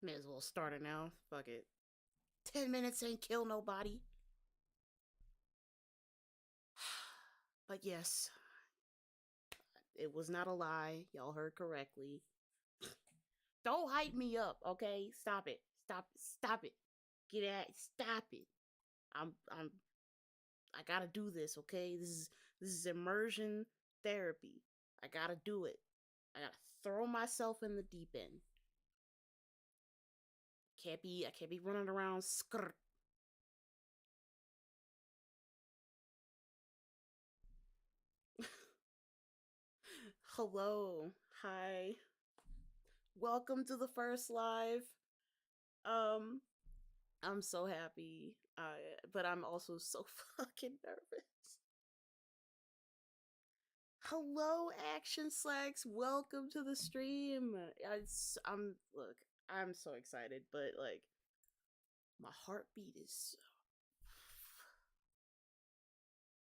May as well start it now. Fuck it. 10 minutes ain't kill nobody. But yes, it was not a lie. Y'all heard correctly. Don't hype me up, okay? Stop it. Stop it. Get at stop it. I'm I gotta do this, okay? This is immersion therapy. I gotta do it. I gotta throw myself in the deep end. I can't be running around skirt. Hello. Hi. Welcome to the first live. Um I'm so happy. But I'm also so fucking nervous. Hello, Action Slacks. Welcome to the stream. I'm look. I'm so excited, but like my heartbeat is.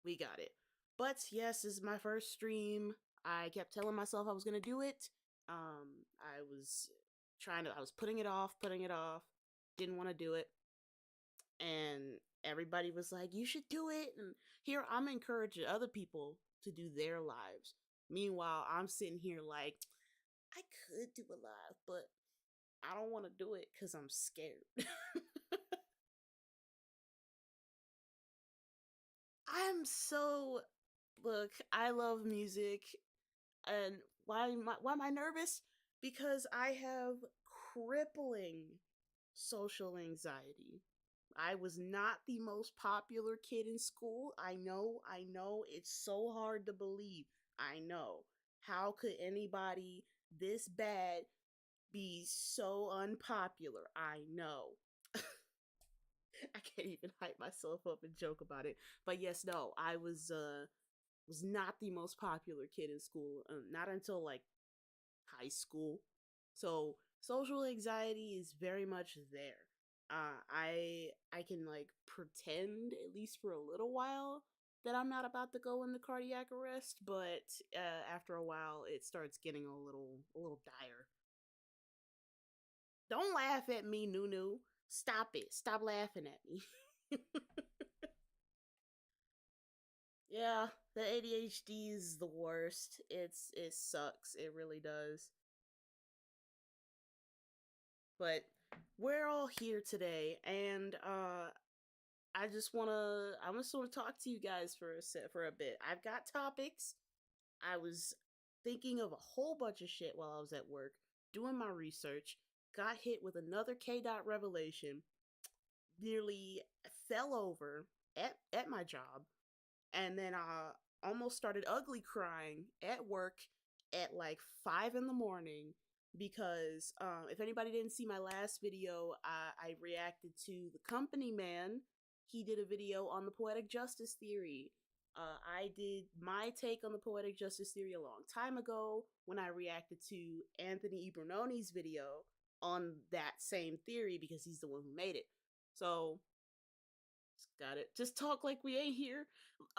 We got it. But yes, this is my first stream. I kept telling myself I was gonna do it. I was I was putting it off, Didn't want to do it, and everybody was like, "You should do it." And here I'm encouraging other people to do their lives. Meanwhile, I'm sitting here like, I could do a live, but I don't want to do it because I'm scared. I'm so look. I love music, and why am I nervous? Because I have crippling social anxiety. I was not the most popular kid in school. I know. It's so hard to believe. I know. How could anybody this bad be so unpopular? I know. I can't even hype myself up and joke about it. But yes, no, I was not the most popular kid in school. Not until like high school. So social anxiety is very much there. I can like pretend at least for a little while that I'm not about to go into cardiac arrest, but after a while it starts getting a little dire. Don't laugh at me, Nunu. Stop it. Stop laughing at me. Yeah, the ADHD is the worst. It sucks. It really does. But we're all here today, and I just wanna talk to you guys for a bit. I've got topics. I was thinking of a whole bunch of shit while I was at work doing my research. Got hit with another K dot revelation. Nearly fell over at my job, and then I almost started ugly crying at work at like 5 in the morning because if anybody didn't see my last video, I reacted to the company man. He did a video on the poetic justice theory. I did my take on the poetic justice theory a long time ago when I reacted to Anthony Ibernoni's video on that same theory because he's the one who made it. So got it. Just talk like we ain't here.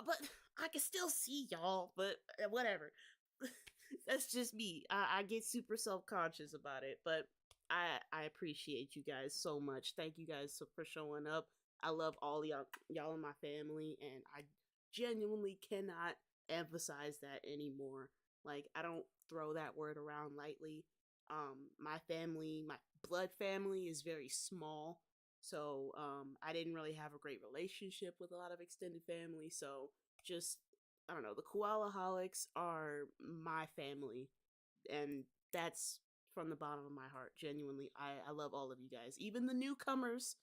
But I can still see y'all, but whatever. That's just me. I get super self conscious about it, but I appreciate you guys so much. Thank you guys for showing up. I love all y'all in my family, and I genuinely cannot emphasize that anymore. Like I don't throw that word around lightly. My family, my blood family, is very small, so I didn't really have a great relationship with a lot of extended family. So just I don't know. The Koalaholics are my family, and that's from the bottom of my heart. Genuinely, I love all of you guys, even the newcomers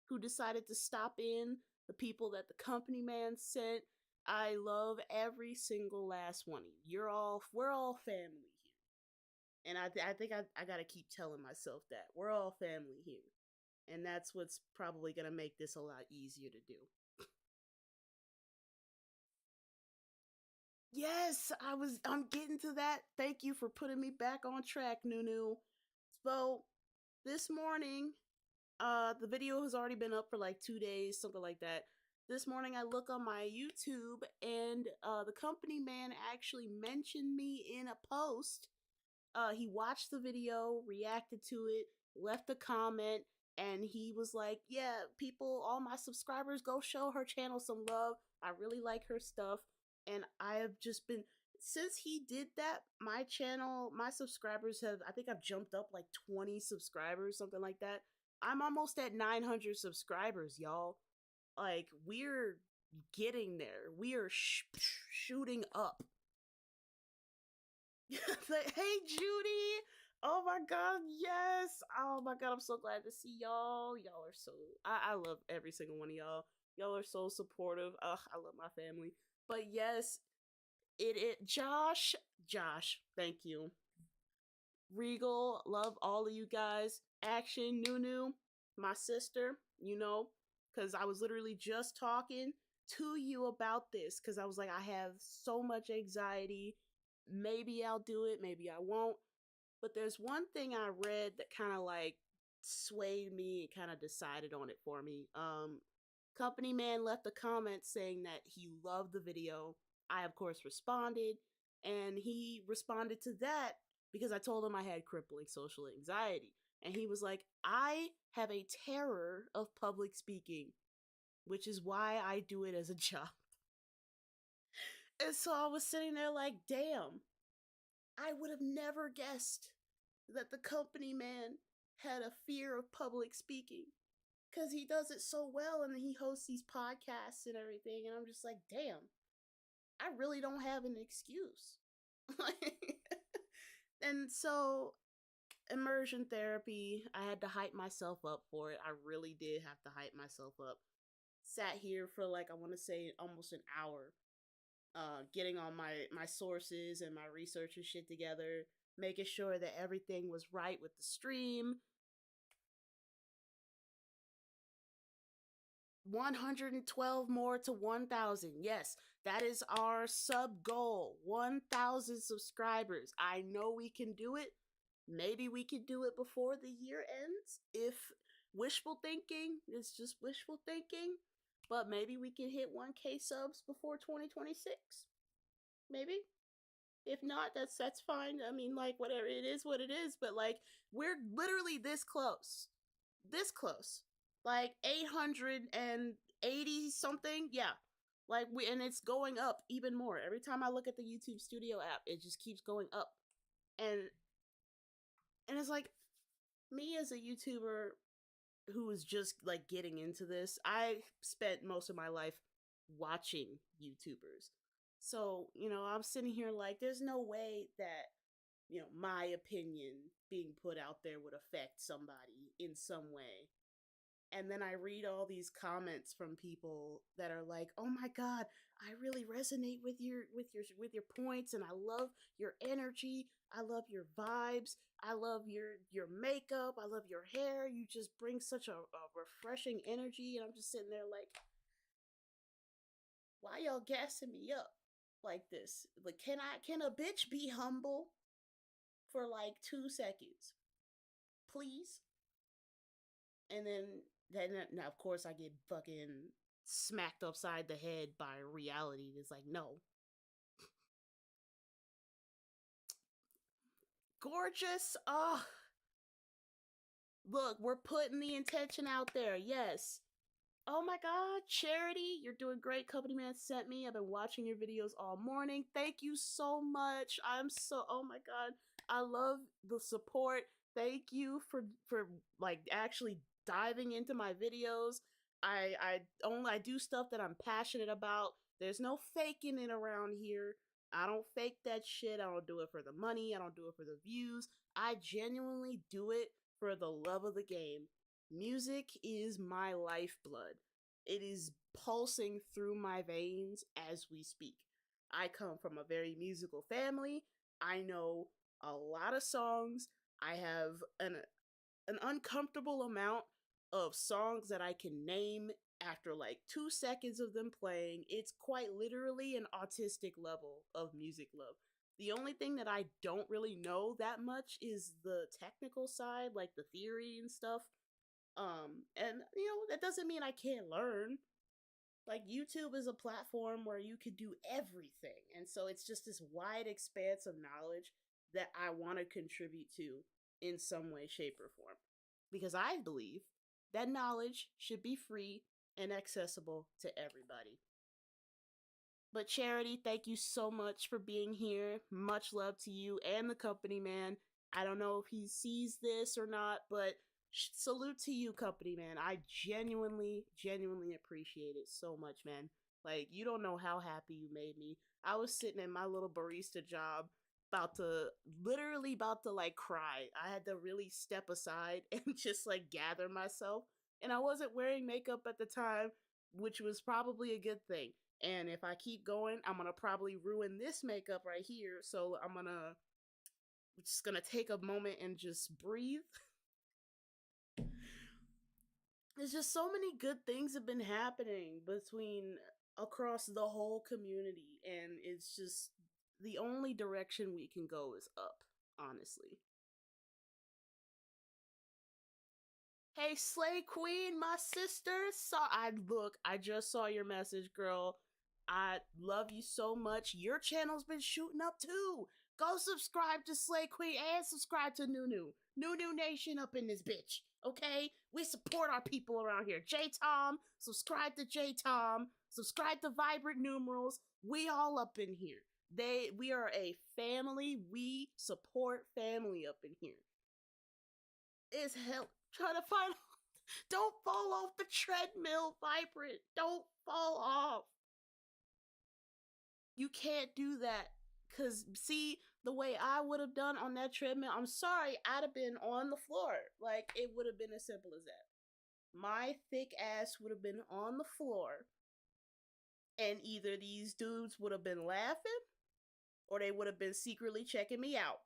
who decided to stop in, the people that the company man sent. I love every single last one of you. We're all family here, and I think I gotta keep telling myself that we're all family here, and that's what's probably gonna make this a lot easier to do. Yes, I'm getting to that. Thank you for putting me back on track, Nunu. So, this morning, the video has already been up for like 2 days, something like that. This morning I look on my YouTube and the company man actually mentioned me in a post He watched the video, reacted to it, left a comment, and he was like, "Yeah, people, all my subscribers, go show her channel some love. I really like her stuff." And I have just been, since he did that, my channel, my subscribers have, I think I've jumped up like 20 subscribers, something like that. I'm almost at 900 subscribers, y'all. Like, we're getting there. We are shooting up. Like, hey, Judy. Oh my god, yes. Oh my god, I'm so glad to see y'all. Y'all are so, I love every single one of y'all. Y'all are so supportive. Ugh, I love my family. But yes, Josh, thank you. Regal, love all of you guys. Action, Nunu, my sister, you know, because I was literally just talking to you about this because I was like, I have so much anxiety. Maybe I'll do it, maybe I won't. But there's one thing I read that kind of like swayed me and kind of decided on it for me. Company man left a comment saying that he loved the video. I, of course, responded, and he responded to that because I told him I had crippling social anxiety. And he was like, I have a terror of public speaking, which is why I do it as a job. And so I was sitting there like, damn, I would have never guessed that the company man had a fear of public speaking because he does it so well and he hosts these podcasts and everything. And I'm just like, damn, I really don't have an excuse. And so, immersion therapy, I had to hype myself up for it. I really did have to hype myself up. Sat here for like, I want to say almost an hour, getting all my sources and my research and shit together, making sure that everything was right with the stream. 112 more to 1,000. Yes, that is our sub goal. 1,000 subscribers. I know we can do it. Maybe we could do it before the year ends. If wishful thinking, it's just wishful thinking. But maybe we can hit 1K subs before 2026. Maybe. If not, that's fine. I mean, like, whatever, it is what it is. But like, we're literally this close. This close. Like 880 something. Yeah. Like, and it's going up even more. Every time I look at the YouTube Studio app, it just keeps going up. And it's like, me as a YouTuber who is just like getting into this, I spent most of my life watching YouTubers. So, I'm sitting here like, there's no way that, my opinion being put out there would affect somebody in some way. And then I read all these comments from people that are like, "Oh my god, I really resonate with your points, and I love your energy. I love your vibes. I love your makeup. I love your hair. You just bring such a refreshing energy." And I'm just sitting there like, "Why y'all gassing me up like this? Like, can a bitch be humble for like 2 seconds, please?" And then now of course I get fucking smacked upside the head by reality. It's like, no. Gorgeous. Oh, look, we're putting the intention out there. Yes. Oh my god, Charity, you're doing great. Company man sent me. I've been watching your videos all morning. Thank you so much. Oh my god. I love the support. Thank you for like actually diving into my videos. I do stuff that I'm passionate about. There's no faking it around here. I don't fake that shit. I don't do it for the money. I don't do it for the views. I genuinely do it for the love of the game. Music is my lifeblood. It is pulsing through my veins as we speak. I come from a very musical family. I know a lot of songs. I have an uncomfortable amount of songs that I can name after like 2 seconds of them playing. It's quite literally an autistic level of music love. The only thing that I don't really know that much is the technical side, like the theory and stuff. And that doesn't mean I can't learn. Like, YouTube is a platform where you could do everything, and so it's just this wide expanse of knowledge. that I want to contribute to in some way, shape, or form. Because I believe that knowledge should be free and accessible to everybody. But Charity, thank you so much for being here. Much love to you and the company, man. I don't know if he sees this or not, but salute to you, company, man. I genuinely appreciate it so much, man. Like, you don't know how happy you made me. I was sitting in my little barista job, literally about to like cry. I had to really step aside and just like gather myself. And I wasn't wearing makeup at the time, which was probably a good thing. And if I keep going, I'm gonna probably ruin this makeup right here. So I'm just gonna take a moment and just breathe. There's just so many good things have been happening between across the whole community, and it's just the only direction we can go is up, honestly. Hey, Slay Queen, my sister. I just saw your message, girl. I love you so much. Your channel's been shooting up too. Go subscribe to Slay Queen and subscribe to Nunu. Nunu Nation up in this bitch. Okay? We support our people around here. J Tom, subscribe to J Tom. Subscribe to Vibrant Numerals. We all up in here. We are a family. We support family up in here. Is hell trying to find. Don't fall off the treadmill, Vibrant. Don't fall off. You can't do that. Cause see, the way I would have done on that treadmill, I'm sorry, I'd have been on the floor. Like, it would have been as simple as that. My thick ass would have been on the floor, and either these dudes would have been laughing, or they would have been secretly checking me out.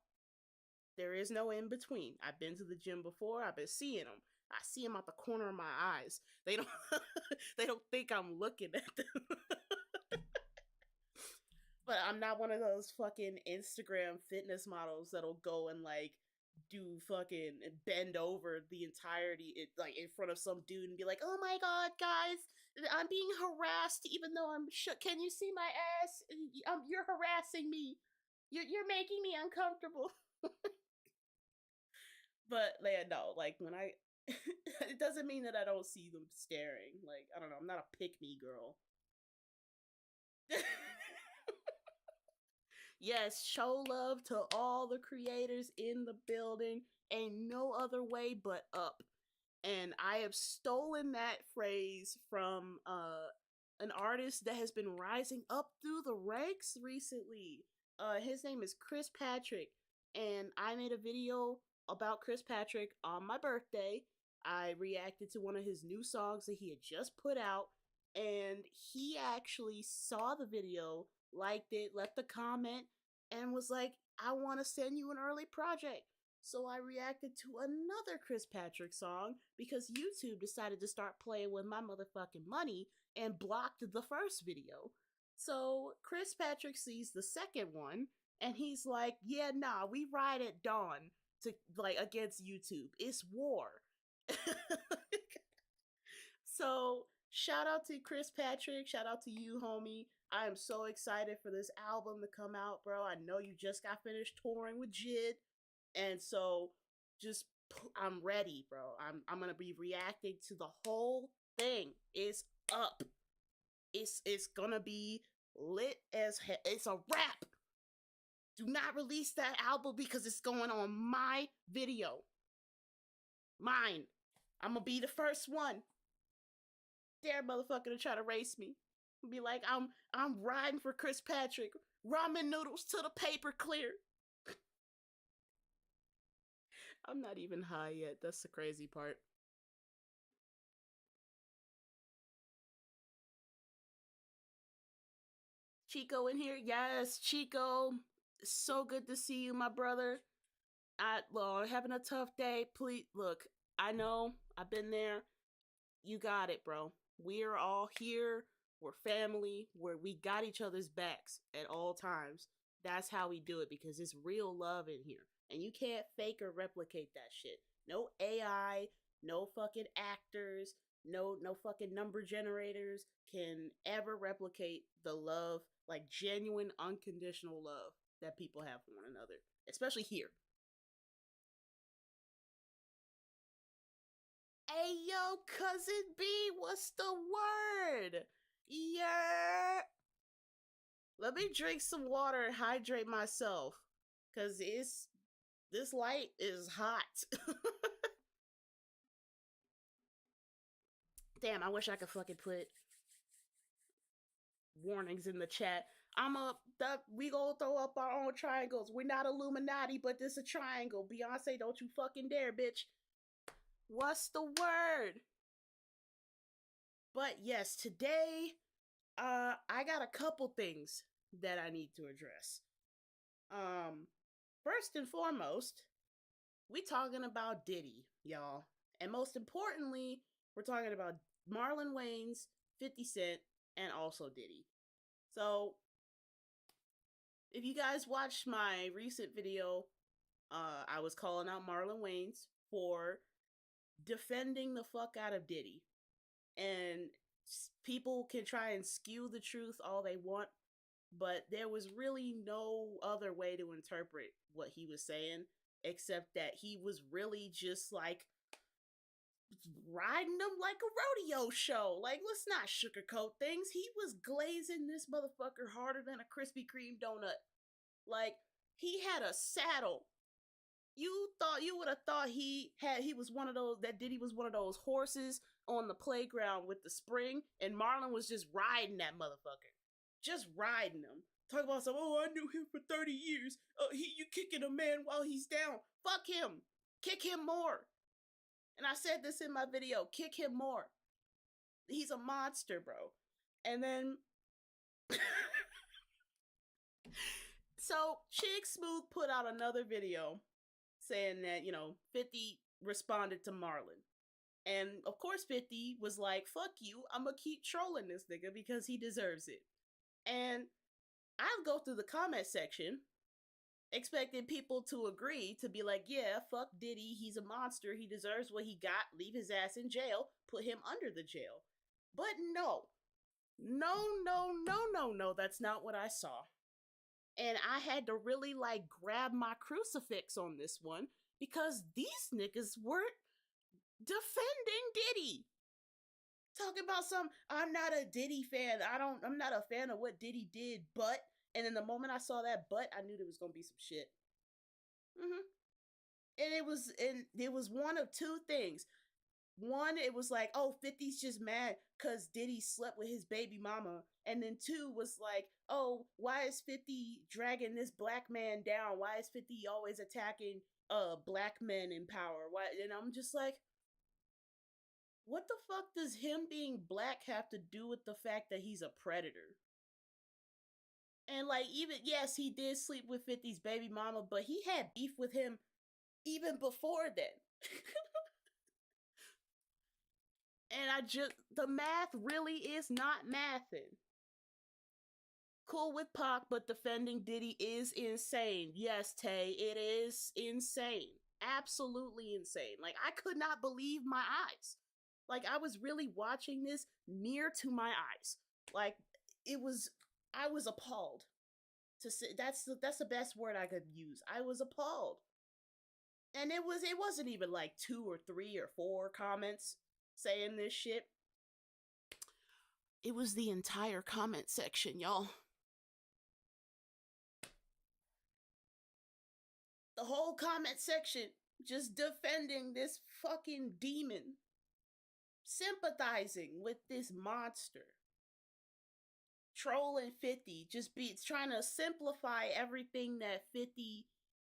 There is no in between. I've been to the gym before. I've been seeing them. I see them out the corner of my eyes. They don't. They don't think I'm looking at them. But I'm not one of those fucking Instagram fitness models that'll go and like do fucking bend over the entirety, like in front of some dude and be like, "Oh my god, guys, I'm being harassed, even though I'm shook. Can you see my ass? You're harassing me. You're making me uncomfortable." But yeah, no, like when I, it doesn't mean that I don't see them staring. Like, I don't know, I'm not a pick me girl. Yes, show love to all the creators in the building. Ain't no other way but up. And I have stolen that phrase from an artist that has been rising up through the ranks recently. His name is Chris Patrick, and I made a video about Chris Patrick on my birthday. I reacted to one of his new songs that he had just put out, and he actually saw the video, liked it, left a comment, and was like, "I want to send you an early project." So I reacted to another Chris Patrick song because YouTube decided to start playing with my motherfucking money and blocked the first video. So Chris Patrick sees the second one and he's like, "Yeah, nah, we ride at dawn to like against YouTube. It's war." So shout out to Chris Patrick. Shout out to you, homie. I am so excited for this album to come out, bro. I know you just got finished touring with Jid. And so just I'm ready, bro. I'm gonna be reacting to the whole thing. It's up. It's gonna be lit as hell. It's a wrap. Do not release that album because it's going on my video. Mine. I'm gonna be the first one. Dare motherfucker to try to race me. Be like, I'm riding for Chris Patrick. Ramen noodles till the paper clear. I'm not even high yet. That's the crazy part. Chico in here? Yes, Chico. So good to see you, my brother. Having a tough day. Please, look, I know. I've been there. You got it, bro. We're all here. We're family. We got each other's backs at all times. That's how we do it because it's real love in here. And you can't fake or replicate that shit. No AI, no fucking actors, no fucking number generators can ever replicate the love, like genuine unconditional love that people have for one another, especially here. Hey yo, cousin B, what's the word? Yeah. Let me drink some water and hydrate myself. Cause this light is hot. Damn, I wish I could fucking put warnings in the chat. We gonna throw up our own triangles. We're not Illuminati, but this a triangle. Beyonce, don't you fucking dare, bitch. What's the word? But yes, today, I got a couple things that I need to address. First and foremost, we talking about Diddy, y'all. And most importantly, we're talking about Marlon Wayans, 50 Cent, and also Diddy. So, if you guys watched my recent video, I was calling out Marlon Wayans for defending the fuck out of Diddy. And people can try and skew the truth all they want, but there was really no other way to interpret what he was saying except that he was really just like riding them like a rodeo show. Like, let's not sugarcoat things. He was glazing this motherfucker harder than a Krispy Kreme donut. Like, he had a saddle. You would have thought he was one of those, that Diddy was one of those horses on the playground with the spring, and Marlon was just riding that motherfucker. Just riding him. Talk about some, oh, I knew him for 30 years. You kicking a man while he's down. Fuck him. Kick him more. And I said this in my video, kick him more. He's a monster, bro. And then so Chig Smooth put out another video saying that, 50 responded to Marlon. And of course 50 was like, fuck you, I'm gonna keep trolling this nigga because he deserves it. And I'll go through the comment section expecting people to agree, to be like, yeah, fuck Diddy, he's a monster, he deserves what he got, leave his ass in jail, put him under the jail. But no, that's not what I saw. And I had to really like grab my crucifix on this one because these niggas weren't defending Diddy. Talking about some, I'm not a Diddy fan. I'm not a fan of what Diddy did, but, and in the moment I saw that but, I knew there was gonna be some shit. And it was one of two things. One, it was like, oh, 50's just mad because Diddy slept with his baby mama. And then two was like, oh, why is 50 dragging this black man down? Why is 50 always attacking black men in power? Why? And I'm just like, what the fuck does him being black have to do with the fact that he's a predator? And like, even, yes, he did sleep with 50's baby mama, but he had beef with him even before then. And the math really is not mathing. Cool with Pac, but defending Diddy is insane. Yes, Tay, it is insane. Absolutely insane. Like, I could not believe my eyes. Like, I was really watching this near to my eyes. Like, I was appalled. To say, that's the best word I could use. I was appalled. And it wasn't even like 2 or 3 or 4 comments saying this shit. It was the entire comment section, y'all. The whole comment section just defending this fucking demon. Sympathizing with this monster. Trolling 50. Trying to simplify everything that 50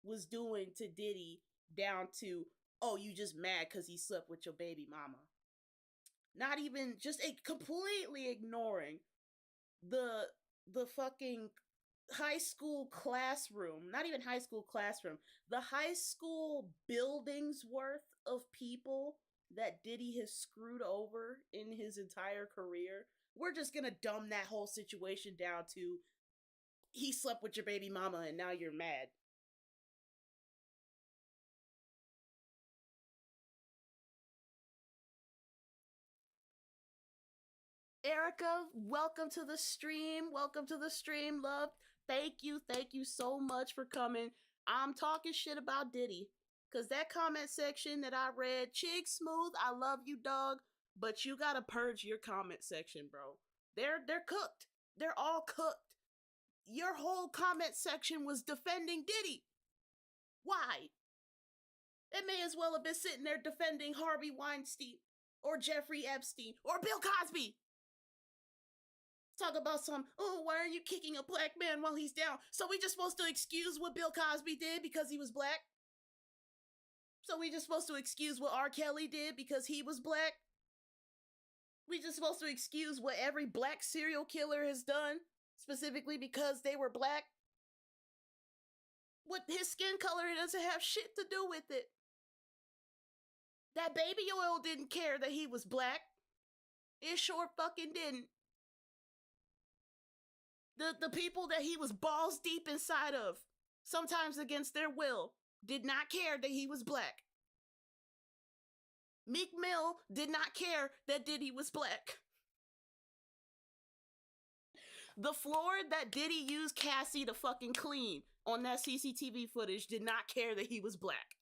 was doing to Diddy down to, oh, you just mad because he slept with your baby mama. Not even, just completely ignoring the fucking high school classroom, not even high school classroom, the high school building's worth of people that Diddy has screwed over in his entire career. We're just gonna dumb that whole situation down to, he slept with your baby mama and now you're mad. Erica, welcome to the stream. Welcome to the stream, love. Thank you so much for coming. I'm talking shit about Diddy. Cause that comment section that I read, Chig Smooth, I love you, dog. But you gotta purge your comment section, bro. They're cooked. They're all cooked. Your whole comment section was defending Diddy. Why? It may as well have been sitting there defending Harvey Weinstein or Jeffrey Epstein or Bill Cosby. Talk about some, oh, why are you kicking a black man while he's down? So we just supposed to excuse what Bill Cosby did because he was black? So we just supposed to excuse what R. Kelly did because he was black? We just supposed to excuse what every black serial killer has done specifically because they were black? What his skin color doesn't have shit to do with it. That baby oil didn't care that he was black. It sure fucking didn't. The people that he was balls deep inside of, sometimes against their will, did not care that he was black. Meek Mill did not care that Diddy was black. The floor that Diddy used Cassie to fucking clean on that CCTV footage did not care that he was black.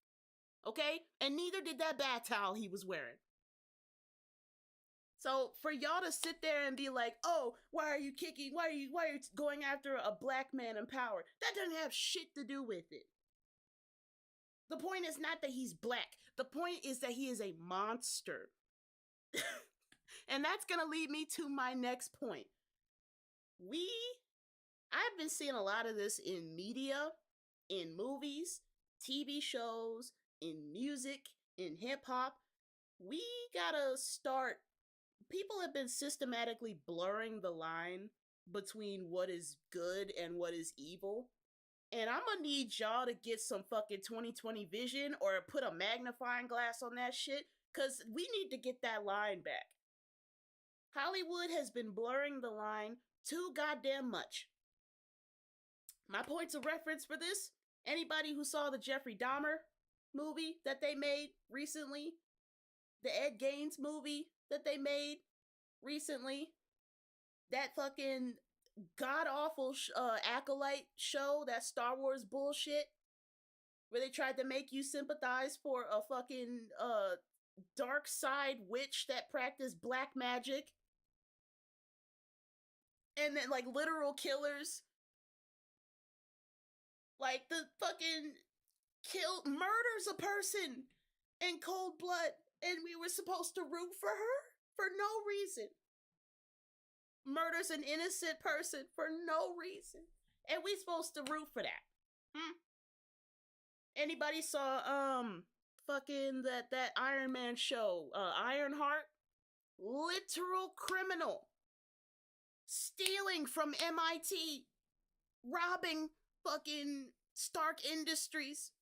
Okay? And neither did that bath towel he was wearing. So for y'all to sit there and be like, oh, why are you going after a black man in power? That doesn't have shit to do with it. The point is not that he's black. The point is that he is a monster. And that's gonna lead me to my next point. I've been seeing a lot of this in media, in movies, TV shows, in music, in hip hop. We gotta start. People have been systematically blurring the line between what is good and what is evil. And I'm gonna need y'all to get some fucking 2020 vision or put a magnifying glass on that shit, because we need to get that line back. Hollywood has been blurring the line too goddamn much. My points of reference for this, anybody who saw the Jeffrey Dahmer movie that they made recently, the Ed Gaines movie that they made recently, that fucking god-awful Acolyte show, that Star Wars bullshit, where they tried to make you sympathize for a fucking dark side witch that practiced black magic, and then like literal killers, like the fucking murders a person in cold blood, and we were supposed to root for her for no reason. Murders an innocent person for no reason, and we supposed to root for that. Anybody saw fucking that Iron Man show, Ironheart? Literal criminal, stealing from MIT, robbing fucking Stark Industries,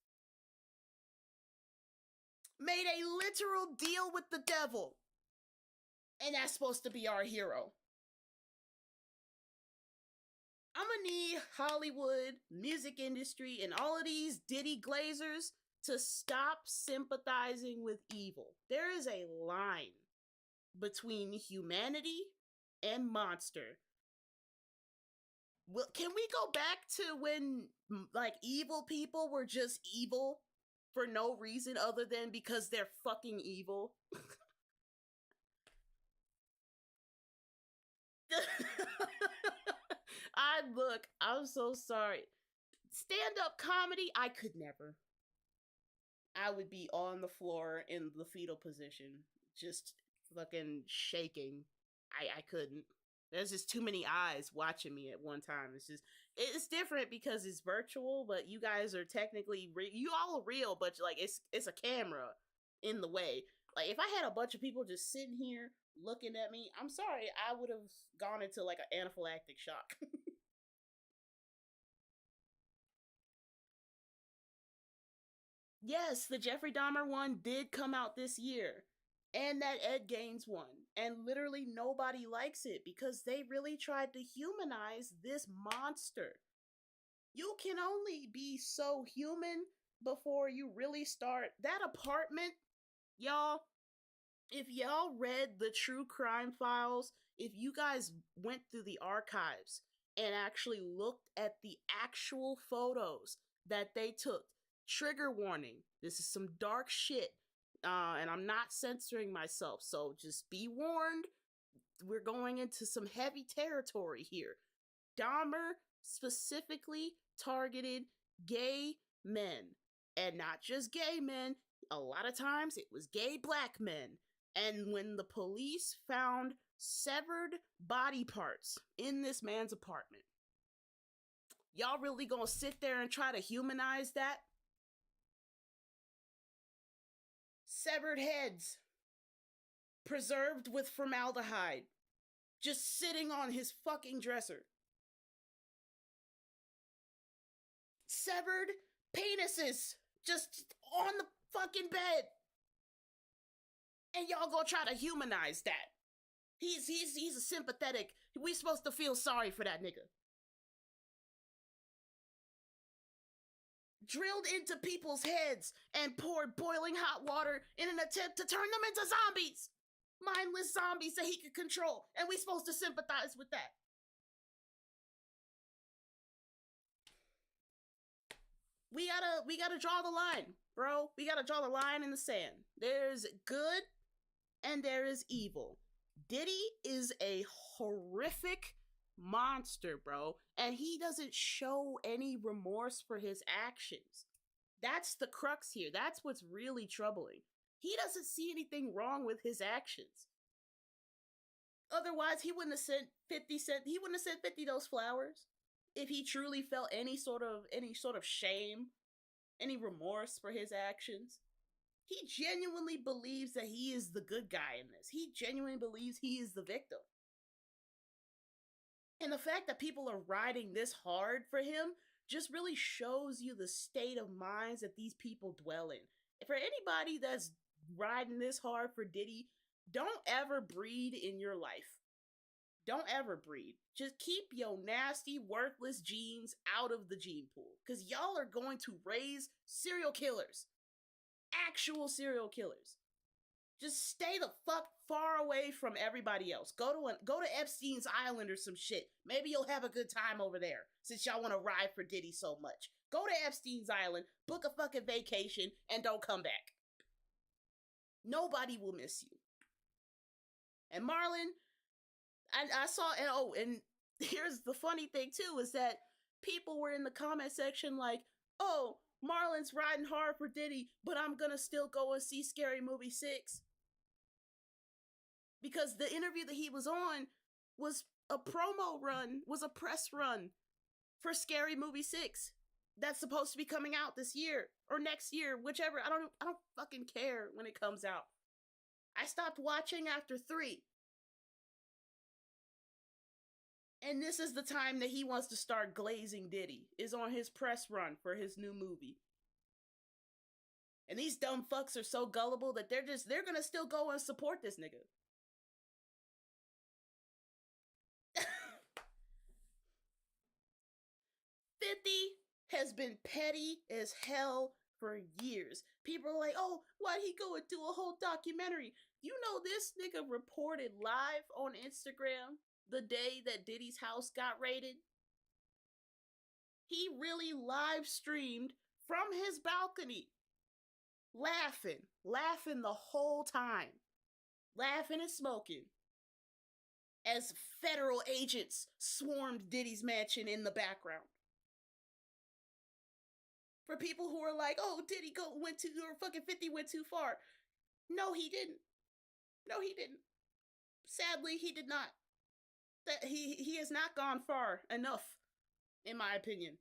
made a literal deal with the devil, and that's supposed to be our hero. I'm gonna need Hollywood, music industry, and all of these Diddy Glazers to stop sympathizing with evil. There is a line between humanity and monster. Well, can we go back to when like evil people were just evil for no reason other than because they're fucking evil? I'm so sorry. Stand-up comedy, I could never. I would be on the floor in the fetal position, just fucking shaking. I couldn't. There's just too many eyes watching me at one time. It's different because it's virtual, but you guys are technically, you all are real, but like it's a camera in the way. Like if I had a bunch of people just sitting here looking at me, I'm sorry, I would have gone into like an anaphylactic shock. Yes, the Jeffrey Dahmer one did come out this year. And that Ed Gaines one. And literally nobody likes it because they really tried to humanize this monster. You can only be so human before you really start. That apartment, y'all, if y'all read the true crime files, if you guys went through the archives, and actually looked at the actual photos that they took. Trigger warning, this is some dark shit. And I'm not censoring myself, so just be warned. We're going into some heavy territory here. Dahmer specifically targeted gay men, and not just gay men. A lot of times it was gay black men. And when the police found severed body parts in this man's apartment, y'all really gonna sit there and try to humanize that? Severed heads, preserved with formaldehyde, just sitting on his fucking dresser. Severed penises, just on the fucking bed. And y'all gonna try to humanize that. He's a sympathetic. We supposed to feel sorry for that nigga. Drilled into people's heads and poured boiling hot water in an attempt to turn them into zombies. Mindless zombies that he could control. And we supposed to sympathize with that. We gotta draw the line, bro. We gotta draw the line in the sand. There's good and there is evil. Diddy is a horrific monster, bro, and he doesn't show any remorse for his actions. That's the crux here. That's what's really troubling. He doesn't see anything wrong with his actions. Otherwise, he wouldn't have sent 50 cent. He wouldn't have sent 50 those flowers if he truly felt any sort of shame, any remorse for his actions. He genuinely believes that he is the good guy in this. He genuinely believes he is the victim. And the fact that people are riding this hard for him just really shows you the state of minds that these people dwell in. For anybody that's riding this hard for Diddy, don't ever breed in your life. Don't ever breed. Just keep your nasty, worthless genes out of the gene pool. Because y'all are going to raise serial killers. Actual serial killers. Just stay the fuck far away from everybody else. Go to Epstein's Island or some shit. Maybe you'll have a good time over there, since y'all want to ride for Diddy so much. Go to Epstein's Island, book a fucking vacation, and don't come back. Nobody will miss you. And Marlon, I saw, and here's the funny thing too, is that people were in the comment section like, oh, Marlon's riding hard for Diddy, but I'm gonna still go and see Scary Movie 6. Because the interview that he was on was a promo run, was a press run for Scary Movie 6. That's supposed to be coming out this year or next year, whichever. I don't fucking care when it comes out. I stopped watching after 3. And this is the time that he wants to start glazing Diddy, is on his press run for his new movie. And these dumb fucks are so gullible that they're gonna still go and support this nigga. 50 has been petty as hell for years. People are like, oh, why'd he go and do a whole documentary? You know, this nigga reported live on Instagram the day that Diddy's house got raided. He really live streamed from his balcony, laughing the whole time, laughing and smoking, as federal agents swarmed Diddy's mansion in the background. For people who are like, oh, Diddy went too, or fucking 50 went too far. No, he didn't. No, he didn't. Sadly, he did not. That he has not gone far enough, in my opinion.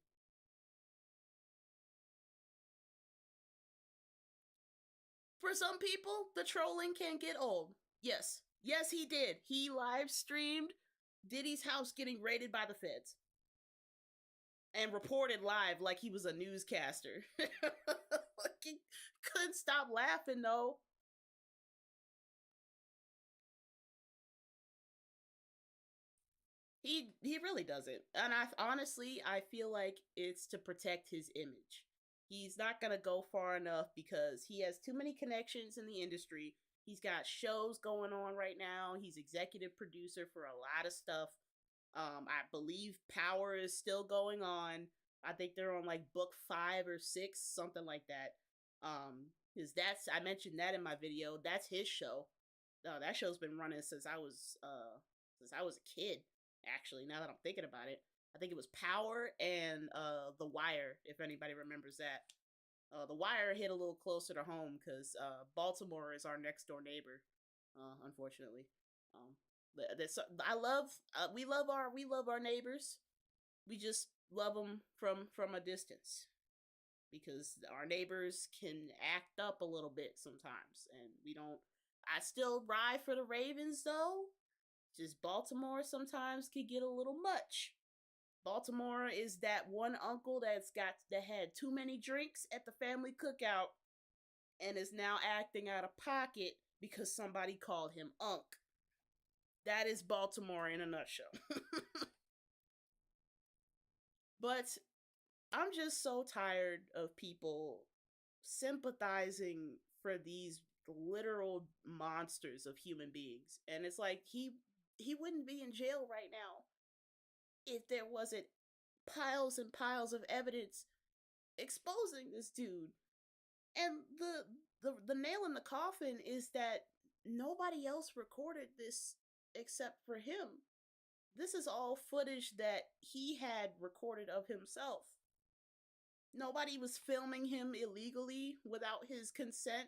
For some people, the trolling can get old. Yes. Yes, he did. He live streamed Diddy's house getting raided by the feds. And reported live like he was a newscaster. He couldn't stop laughing, though. He really doesn't. And I feel like it's to protect his image. He's not gonna go far enough because he has too many connections in the industry. He's got shows going on right now. He's executive producer for a lot of stuff. I believe Power is still going on. I think they're on like book 5 or 6, something like that. Because that's I mentioned that in my video. That's his show. That show's been running since I was a kid. Actually, now that I'm thinking about it, I think it was Power and The Wire. If anybody remembers that, The Wire hit a little closer to home because Baltimore is our next door neighbor. Unfortunately, um, we love our neighbors. We just love them from a distance because our neighbors can act up a little bit sometimes, and we don't. I still ride for the Ravens though. Just Baltimore sometimes can get a little much. Baltimore is that one uncle that had too many drinks at the family cookout and is now acting out of pocket because somebody called him Unc. That is Baltimore in a nutshell. But I'm just so tired of people sympathizing for these literal monsters of human beings. And it's like he wouldn't be in jail right now if there wasn't piles and piles of evidence exposing this dude. And the nail in the coffin is that nobody else recorded this except for him. This is all footage that he had recorded of himself. Nobody was filming him illegally without his consent.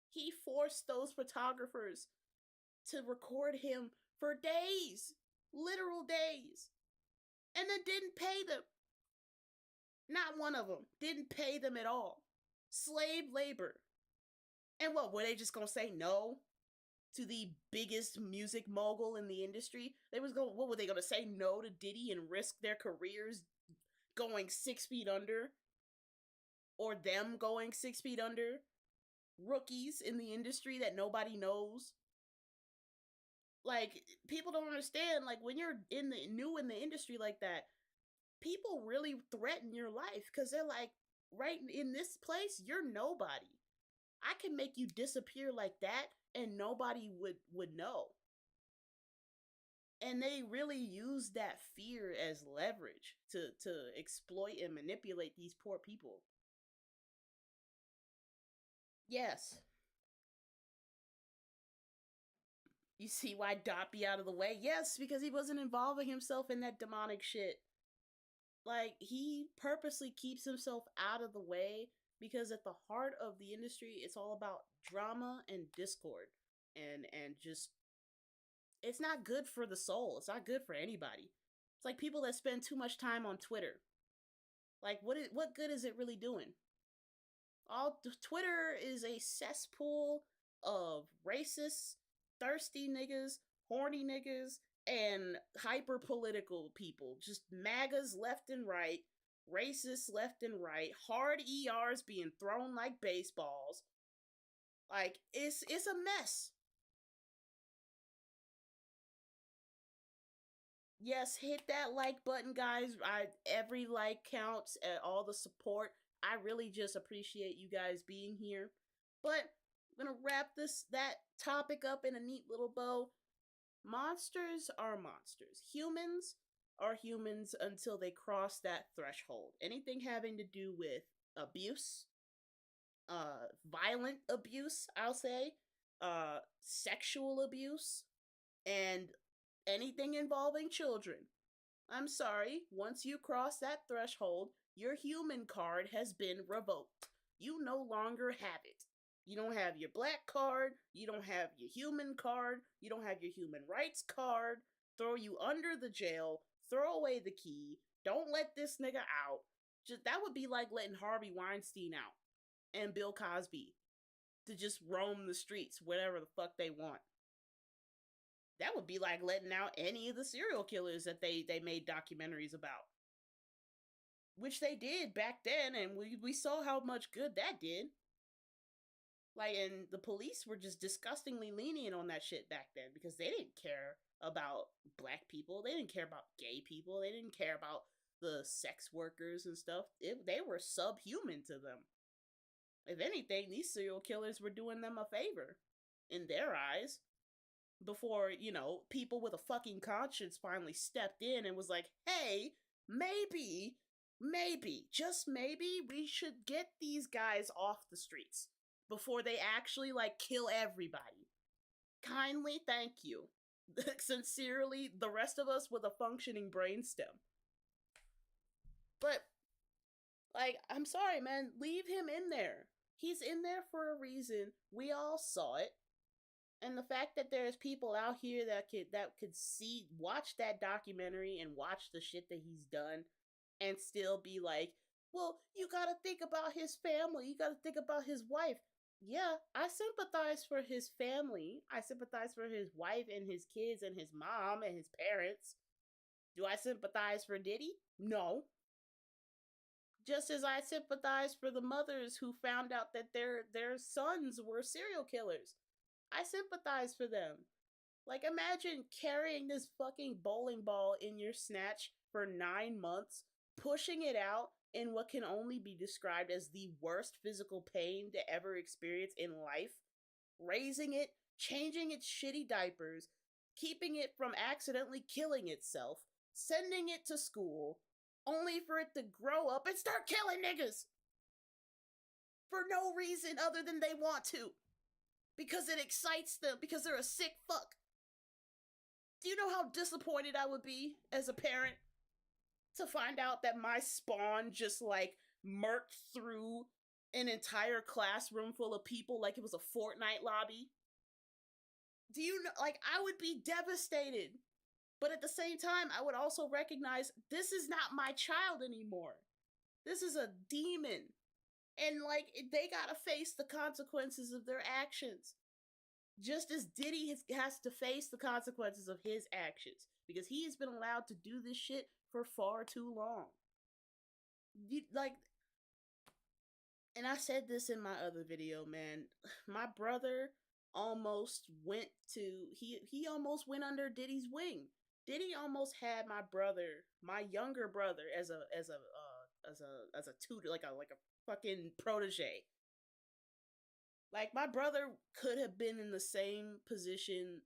He forced those photographers to record him for days, literal days, and then didn't pay them. Not one of them didn't pay them at all. Slave labor. And what, were they just gonna say no to the biggest music mogul in the industry? What were they gonna say no to Diddy and risk their careers going 6 feet under? Or them going 6 feet under? Rookies in the industry that nobody knows? Like, people don't understand, like, when you're new in the industry like that, people really threaten your life because they're like, right in this place, you're nobody. I can make you disappear like that and nobody would know. And they really use that fear as leverage to exploit and manipulate these poor people. Yes. You see why Dot be out of the way? Yes, because he wasn't involving himself in that demonic shit. Like, he purposely keeps himself out of the way because at the heart of the industry, it's all about drama and discord. And just, it's not good for the soul. It's not good for anybody. It's like people that spend too much time on Twitter. Like, what good is it really doing? Twitter is a cesspool of racists, thirsty niggas, horny niggas, and hyper political people. Just MAGAs left and right, racists left and right, hard ERs being thrown like baseballs. Like, it's a mess. Yes, hit that like button, guys. Every like counts, and all the support. I really just appreciate you guys being here. But I'm gonna wrap that topic up in a neat little bow. Monsters are monsters. Humans are humans until they cross that threshold. Anything having to do with abuse, violent abuse, I'll say, sexual abuse, and anything involving children. I'm sorry, once you cross that threshold, your human card has been revoked. You no longer have it. You don't have your black card, you don't have your human card, you don't have your human rights card. Throw you under the jail, throw away the key, don't let this nigga out. That would be like letting Harvey Weinstein out and Bill Cosby to just roam the streets, whatever the fuck they want. That would be like letting out any of the serial killers that they made documentaries about. Which they did back then, and we saw how much good that did. Like, and the police were just disgustingly lenient on that shit back then because they didn't care about black people. They didn't care about gay people. They didn't care about the sex workers and stuff. They were subhuman to them. If anything, these serial killers were doing them a favor in their eyes. before, people with a fucking conscience finally stepped in and was like, hey, maybe, just maybe, we should get these guys off the streets before they actually, like, kill everybody. Kindly thank you. Sincerely, the rest of us with a functioning brainstem. But, like, I'm sorry, man, leave him in there. He's in there for a reason. We all saw it. And the fact that there's people out here that could watch that documentary and watch the shit that he's done and still be like, well, you gotta think about his family, you gotta think about his wife. Yeah, I sympathize for his family. I sympathize for his wife and his kids and his mom and his parents. Do I sympathize for Diddy? No. Just as I sympathize for the mothers who found out that their sons were serial killers. I sympathize for them. Like, imagine carrying this fucking bowling ball in your snatch for 9 months, pushing it out in what can only be described as the worst physical pain to ever experience in life, raising it, changing its shitty diapers, keeping it from accidentally killing itself, sending it to school, only for it to grow up and start killing niggas! For no reason other than they want to. Because it excites them, because they're a sick fuck. Do you know how disappointed I would be as a parent to find out that my spawn just, like, murked through an entire classroom full of people like it was a Fortnite lobby? Do you know, like, I would be devastated. But at the same time, I would also recognize this is not my child anymore. This is a demon. And, like, they gotta face the consequences of their actions. Just as Diddy has to face the consequences of his actions. Because he has been allowed to do this shit for far too long. And I said this in my other video, man. My brother almost went he almost went under Diddy's wing. Diddy almost had my younger brother, as a tutor, like a fucking protege. Like, my brother could have been in the same position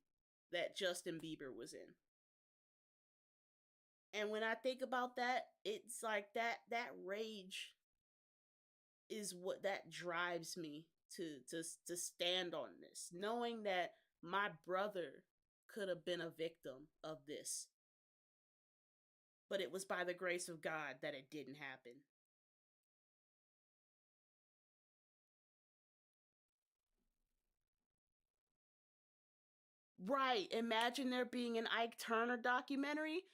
that Justin Bieber was in. And when I think about that, it's like that rage is what that drives me to stand on this, knowing that my brother could have been a victim of this. But it was by the grace of God that it didn't happen. Right. Imagine there being an Ike Turner documentary.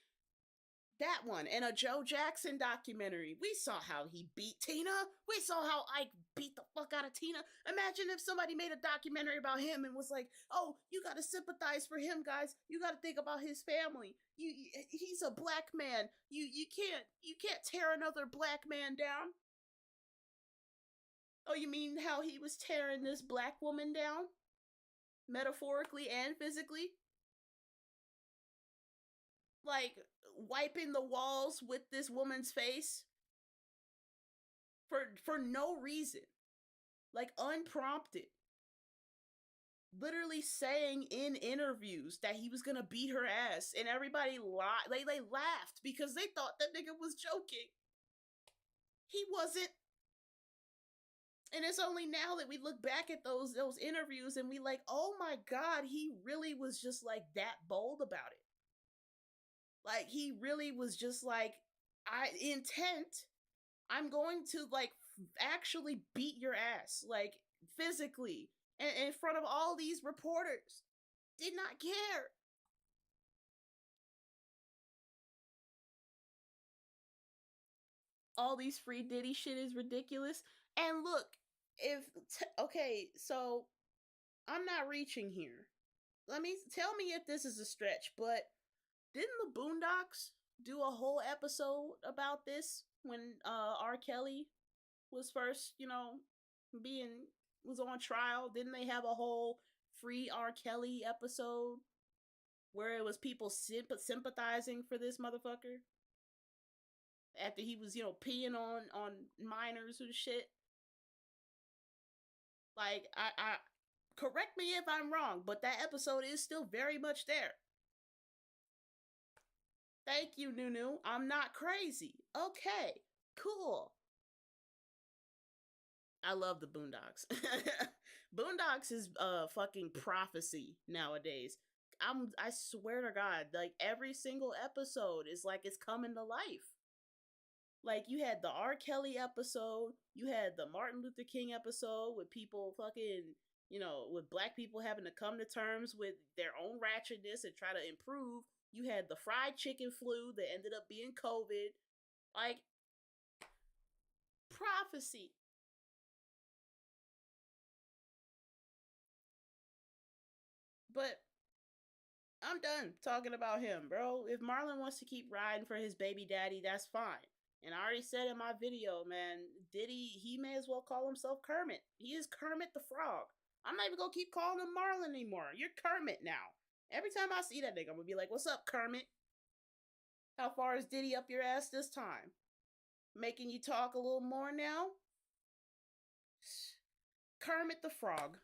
That one. And a Joe Jackson documentary. We saw how he beat Tina. We saw how Ike beat the fuck out of Tina. Imagine if somebody made a documentary about him and was like, oh, you gotta sympathize for him, guys. You gotta think about his family. He's a black man. You can't tear another black man down. Oh, you mean how he was tearing this black woman down? Metaphorically and physically? Like, wiping the walls with this woman's face for no reason. Like, unprompted. Literally saying in interviews that he was gonna beat her ass, and everybody they laughed because they thought that nigga was joking. He wasn't. And it's only now that we look back at those interviews and we like, oh my god, he really was just like that bold about it. Like, he really was just like, I'm going to, like, actually beat your ass, like, physically, in front of all these reporters. Did not care. All these free Diddy shit is ridiculous. And look, okay, so I'm not reaching here. Tell me if this is a stretch, but didn't the Boondocks do a whole episode about this when R. Kelly was first, was on trial? Didn't they have a whole free R. Kelly episode where it was people sympathizing for this motherfucker after he was, peeing on minors and shit? Like, Correct me if I'm wrong, but that episode is still very much there. Thank you, Nunu. I'm not crazy. Okay, cool. I love the Boondocks. Boondocks is fucking prophecy nowadays. I swear to God, like every single episode is like it's coming to life. Like you had the R. Kelly episode, you had the Martin Luther King episode with people fucking, with black people having to come to terms with their own ratchetness and try to improve. You had the fried chicken flu that ended up being COVID. Like prophecy. But I'm done talking about him, bro. If Marlon wants to keep riding for his baby daddy, that's fine. And I already said in my video, man, Diddy, he may as well call himself Kermit. He is Kermit the Frog. I'm not even gonna keep calling him Marlon anymore. You're Kermit now. Every time I see that nigga, I'm gonna be like, what's up, Kermit? How far is Diddy up your ass this time? Making you talk a little more now? Kermit the Frog.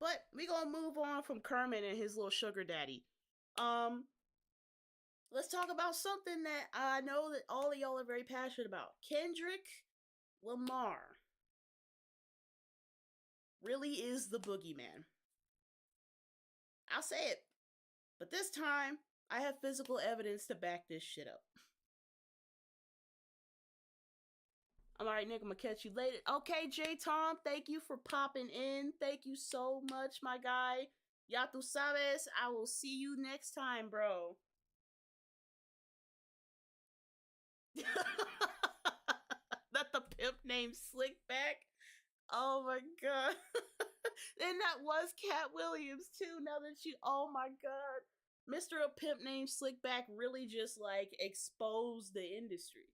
But we gonna move on from Kermit and his little sugar daddy. Let's talk about something that I know that all of y'all are very passionate about. Kendrick Lamar really is the boogeyman. I'll say it. But this time, I have physical evidence to back this shit up. I'm alright, Nick. I'm gonna catch you later. Okay, J Tom, thank you for popping in. Thank you so much, my guy. Ya tu sabes. I will see you next time, bro. That the pimp named Slickback. Oh my god. And that was Cat Williams too. Now that you, oh my god. Mr. A Pimp Named Slickback really just like exposed the industry.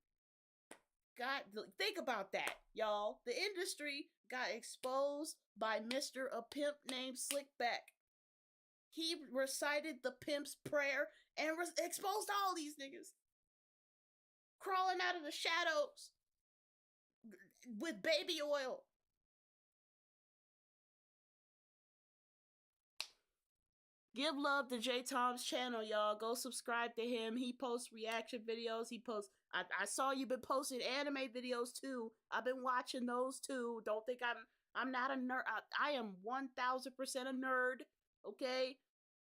God, think about that, y'all. The industry got exposed by Mr. A Pimp Named Slickback. He recited the pimp's prayer and exposed all these niggas. Crawling out of the shadows with baby oil. Give love to J Tom's channel, y'all. Go subscribe to him. He posts reaction videos. He posts. I saw you been posting anime videos too. I've been watching those too. Don't think I'm not a nerd. I am 1000% a nerd. Okay.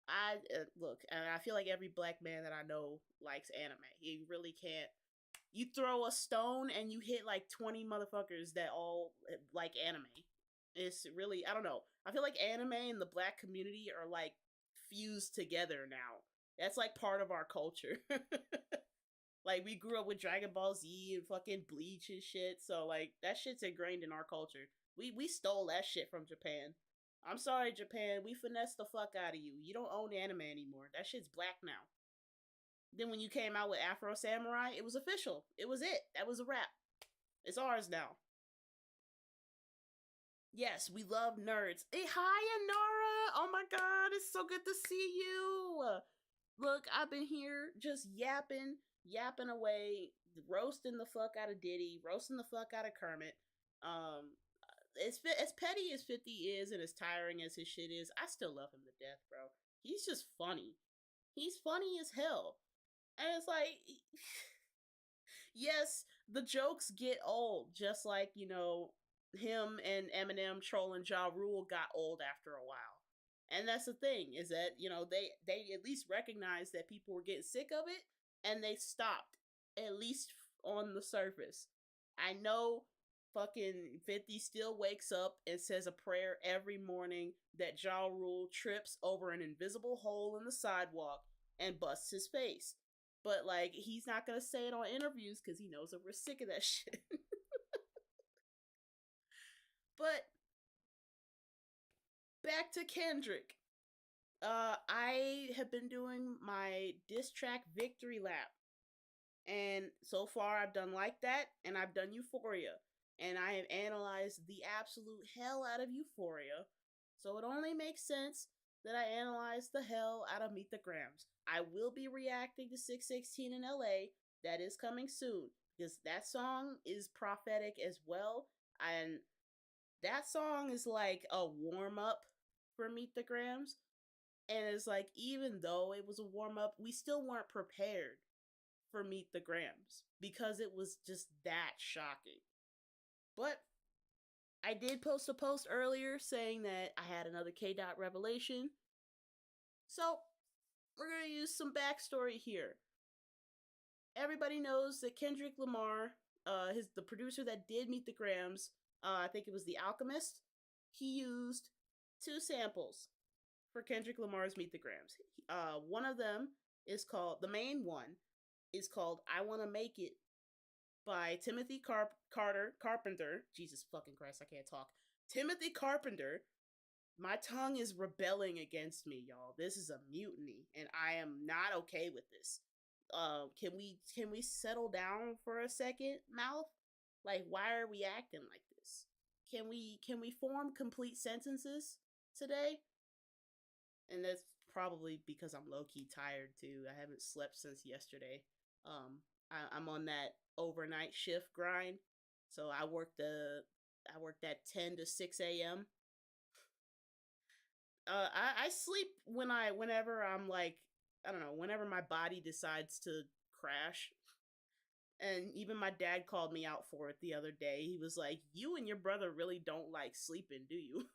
I look, and I feel like every black man that I know likes anime. You really can't. You throw a stone and you hit like 20 motherfuckers that all like anime. It's really, I don't know. I feel like anime and the black community are like fused together now. That's like part of our culture. Like we grew up with Dragon Ball Z and fucking Bleach and shit, so like that shit's ingrained in our culture. We stole that shit from Japan. I'm sorry, Japan. We finessed the fuck out of you. You don't own anime anymore. That shit's black now. Then when you came out with Afro Samurai, it was official. It was it. That was a wrap. It's ours now. Yes, we love nerds. Hey, hi, Anara. Oh my god, it's so good to see you. Look, I've been here just yapping away, roasting the fuck out of Diddy, roasting the fuck out of Kermit. It's as petty as 50 is and as tiring as his shit is. I still love him to death, bro. He's just funny. He's funny as hell. And it's like, yes, the jokes get old, just like, him and Eminem trolling Ja Rule got old after a while. And that's the thing, is that, they at least recognized that people were getting sick of it, and they stopped, at least on the surface. I know fucking 50 still wakes up and says a prayer every morning that Ja Rule trips over an invisible hole in the sidewalk and busts his face. But, like, he's not gonna say it on interviews because he knows that we're sick of that shit. But, back to Kendrick. I have been doing my diss track victory lap. And so far I've done Like That, and I've done Euphoria. And I have analyzed the absolute hell out of Euphoria. So it only makes sense that I analyze the hell out of Meet the Grams. I will be reacting to 616 in LA. That is coming soon. Because that song is prophetic as well. And that song is like a warm up for Meet the Grams. And it's like, even though it was a warm up, we still weren't prepared for Meet the Grams because it was just that shocking. But I did post a post earlier saying that I had another K Dot revelation. So we're going to use some backstory here. Everybody knows that Kendrick Lamar, the producer that did Meet the Grams, I think it was The Alchemist, he used 2 samples for Kendrick Lamar's Meet the Grams. One of them is called, the main one is called I Wanna Make It by Timothy Carpenter. Jesus fucking Christ, I can't talk. Timothy Carpenter. My tongue is rebelling against me, y'all. This is a mutiny, and I am not okay with this. Can we settle down for a second, mouth? Like, why are we acting like this? Can we form complete sentences today? And that's probably because I'm low-key tired too. I haven't slept since yesterday. I'm on that overnight shift grind, so I worked at 10 to 6 a.m. I sleep whenever I'm like, I don't know, whenever my body decides to crash. And even my dad called me out for it the other day. He was like, "You and your brother really don't like sleeping, do you?"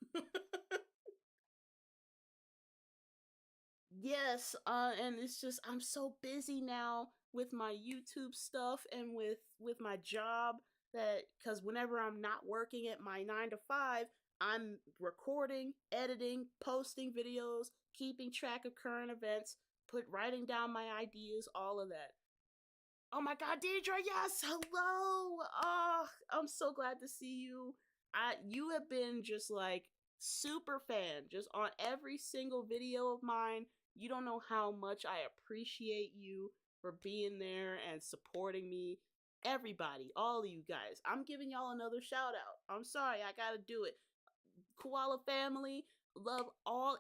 Yes, and it's just I'm so busy now with my YouTube stuff and with my job that because whenever I'm not working at my 9 to 5, I'm recording, editing, posting videos, keeping track of current events, writing down my ideas, all of that. Oh my God, Deidre, yes, hello. Oh, I'm so glad to see you. You have been just like super fan, just on every single video of mine. You don't know how much I appreciate you for being there and supporting me. Everybody, all of you guys, I'm giving y'all another shout out. I'm sorry, I gotta do it. Koala family, love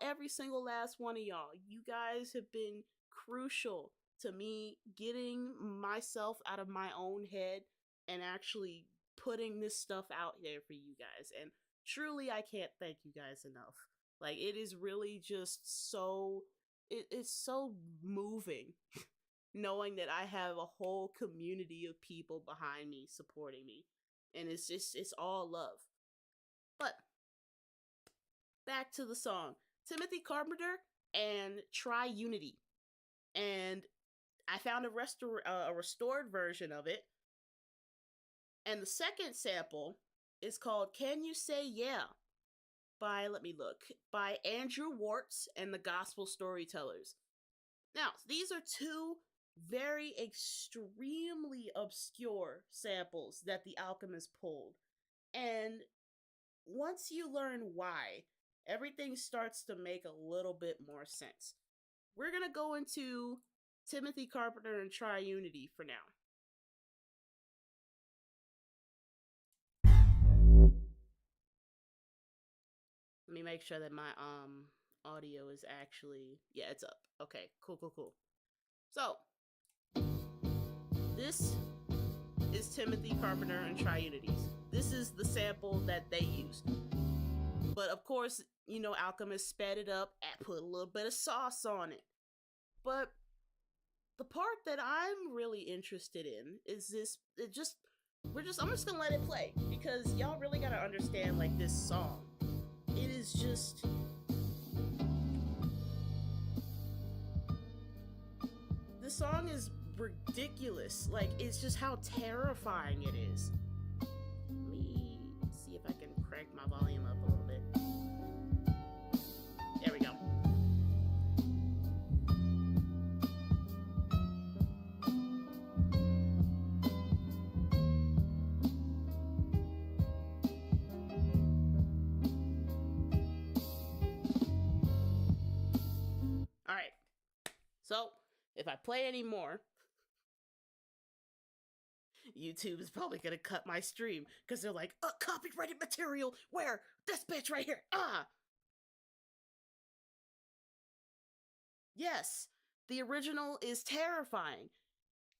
every single last one of y'all. You guys have been crucial to me getting myself out of my own head and actually putting this stuff out there for you guys. And truly, I can't thank you guys enough. Like, it is really just so, it's so moving knowing that I have a whole community of people behind me supporting me. And it's all love. But back to the song. Timothy Carpenter and Try Unity. And I found a restored version of it. And the second sample is called Can You Say Yeah by, let me look, by Andrew Warts and the Gospel Storytellers. Now, these are 2 very extremely obscure samples that The Alchemist pulled. And once you learn why, everything starts to make a little bit more sense. We're gonna go into Timothy Carpenter and Try Unity for now. Let me make sure that my audio is actually, yeah, it's up. Okay, cool. So, this is Timothy Carpenter and Try Unities. This is the sample that they used. But of course, you know, Alchemist sped it up and put a little bit of sauce on it. But the part that I'm really interested in is this. I'm just gonna let it play because y'all really gotta understand like this song. It is just. The song is ridiculous. Like, it's just how terrifying it is. Let me see if I can crank my volume up a little bit. There we go. Alright. So, if I play any more, YouTube is probably gonna cut my stream because they're like, copyrighted material. Where? This bitch right here. Yes, the original is terrifying,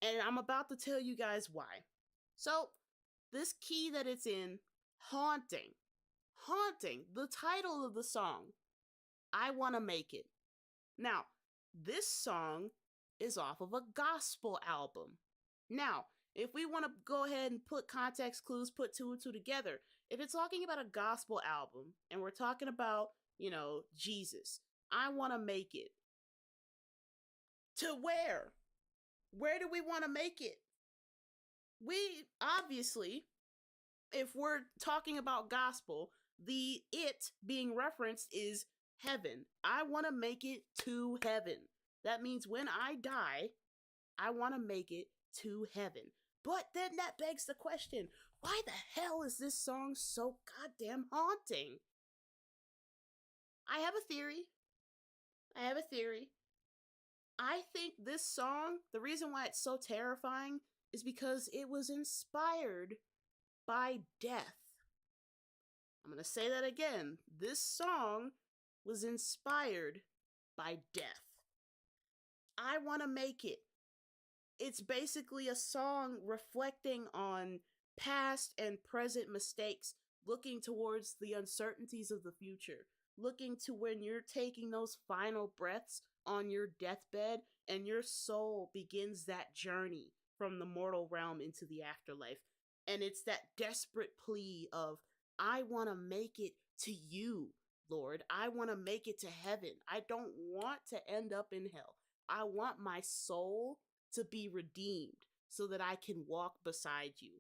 and I'm about to tell you guys why. So, this key that it's in, haunting. haunting. The title of the song, I Wanna Make It. Now, this song is off of a gospel album. Now, if we want to go ahead and put context clues, put two and two together, if it's talking about a gospel album and we're talking about, Jesus, I want to make it. To where? Where do we want to make it? We obviously, if we're talking about gospel, the it being referenced is heaven. I want to make it to heaven. That means when I die, I want to make it to heaven. But then that begs the question, why the hell is this song so goddamn haunting? I have a theory. I think this song, the reason why it's so terrifying is because it was inspired by death. I'm going to say that again. This song was inspired by death. I Want to Make It. It's basically a song reflecting on past and present mistakes, looking towards the uncertainties of the future, looking to when you're taking those final breaths on your deathbed and your soul begins that journey from the mortal realm into the afterlife. And it's that desperate plea of, I want to make it to you, Lord. I want to make it to heaven. I don't want to end up in hell. I want my soul to be redeemed so that I can walk beside you.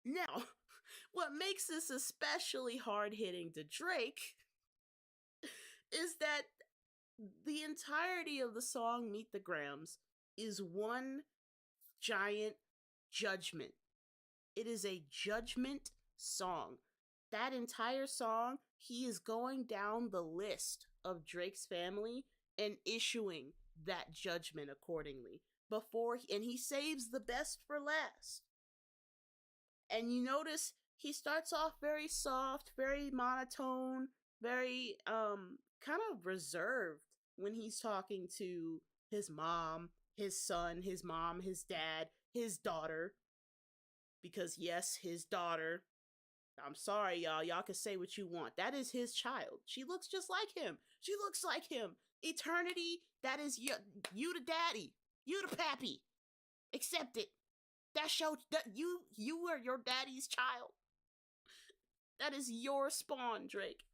Now, what makes this especially hard-hitting to Drake is that the entirety of the song Meet the Grams is one giant judgment. It is a judgment song. That entire song, he is going down the list of Drake's family and issuing that judgment accordingly and he saves the best for last. And you notice he starts off very soft, very monotone, very kind of reserved when he's talking to his mom, his son, his mom, his dad, his daughter. Because yes, his daughter, I'm sorry, y'all can say what you want. That is his child. She looks just like him. She looks like him. Eternity, that is you the daddy. You the pappy. Accept it. That shows that you are your daddy's child. That is your spawn, Drake.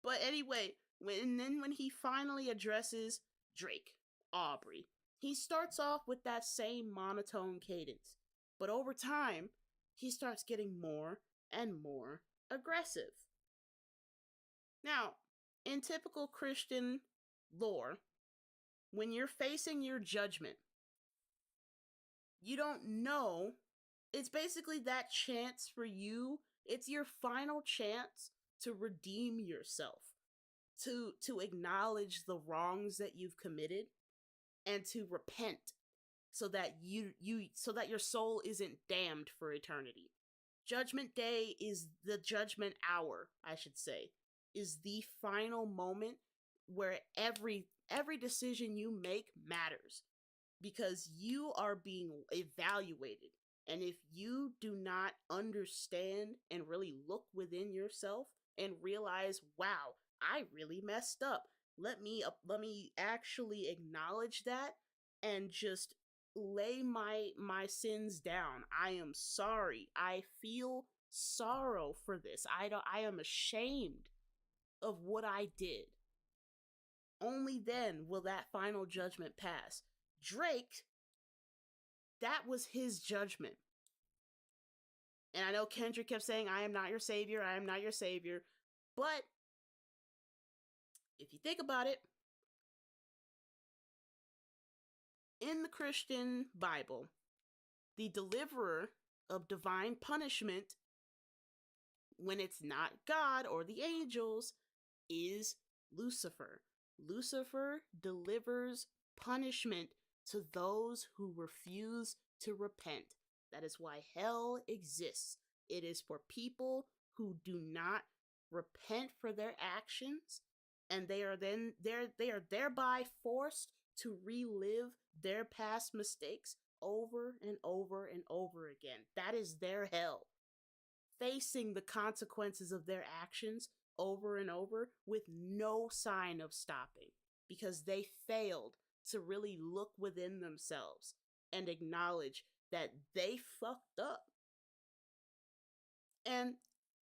But anyway, when he finally addresses Drake, Aubrey, he starts off with that same monotone cadence. But over time, he starts getting more and more aggressive. Now, in typical Christian lore, when you're facing your judgment, you don't know. It's basically that chance for you. It's your final chance to redeem yourself, to acknowledge the wrongs that you've committed, and to repent so that so that your soul isn't damned for eternity. Judgment Day is the judgment hour, I should say, is the final moment where every decision you make matters because you are being evaluated. And if you do not understand and really look within yourself and realize, wow, I really messed up. Let me actually acknowledge that and just lay my sins down. I am sorry. I feel sorrow for this. I am ashamed of what I did. Only then will that final judgment pass. Drake, that was his judgment. And I know Kendrick kept saying, I am not your savior, I am not your savior. But if you think about it, in the Christian Bible, the deliverer of divine punishment, when it's not God or the angels, is Lucifer. Lucifer delivers punishment to those who refuse to repent. That is why hell exists. It is for people who do not repent for their actions, and they are thereby forced to relive their past mistakes over and over and over again. That is their hell. facing the consequences of their actions over and over with no sign of stopping because they failed to really look within themselves and acknowledge that they fucked up. And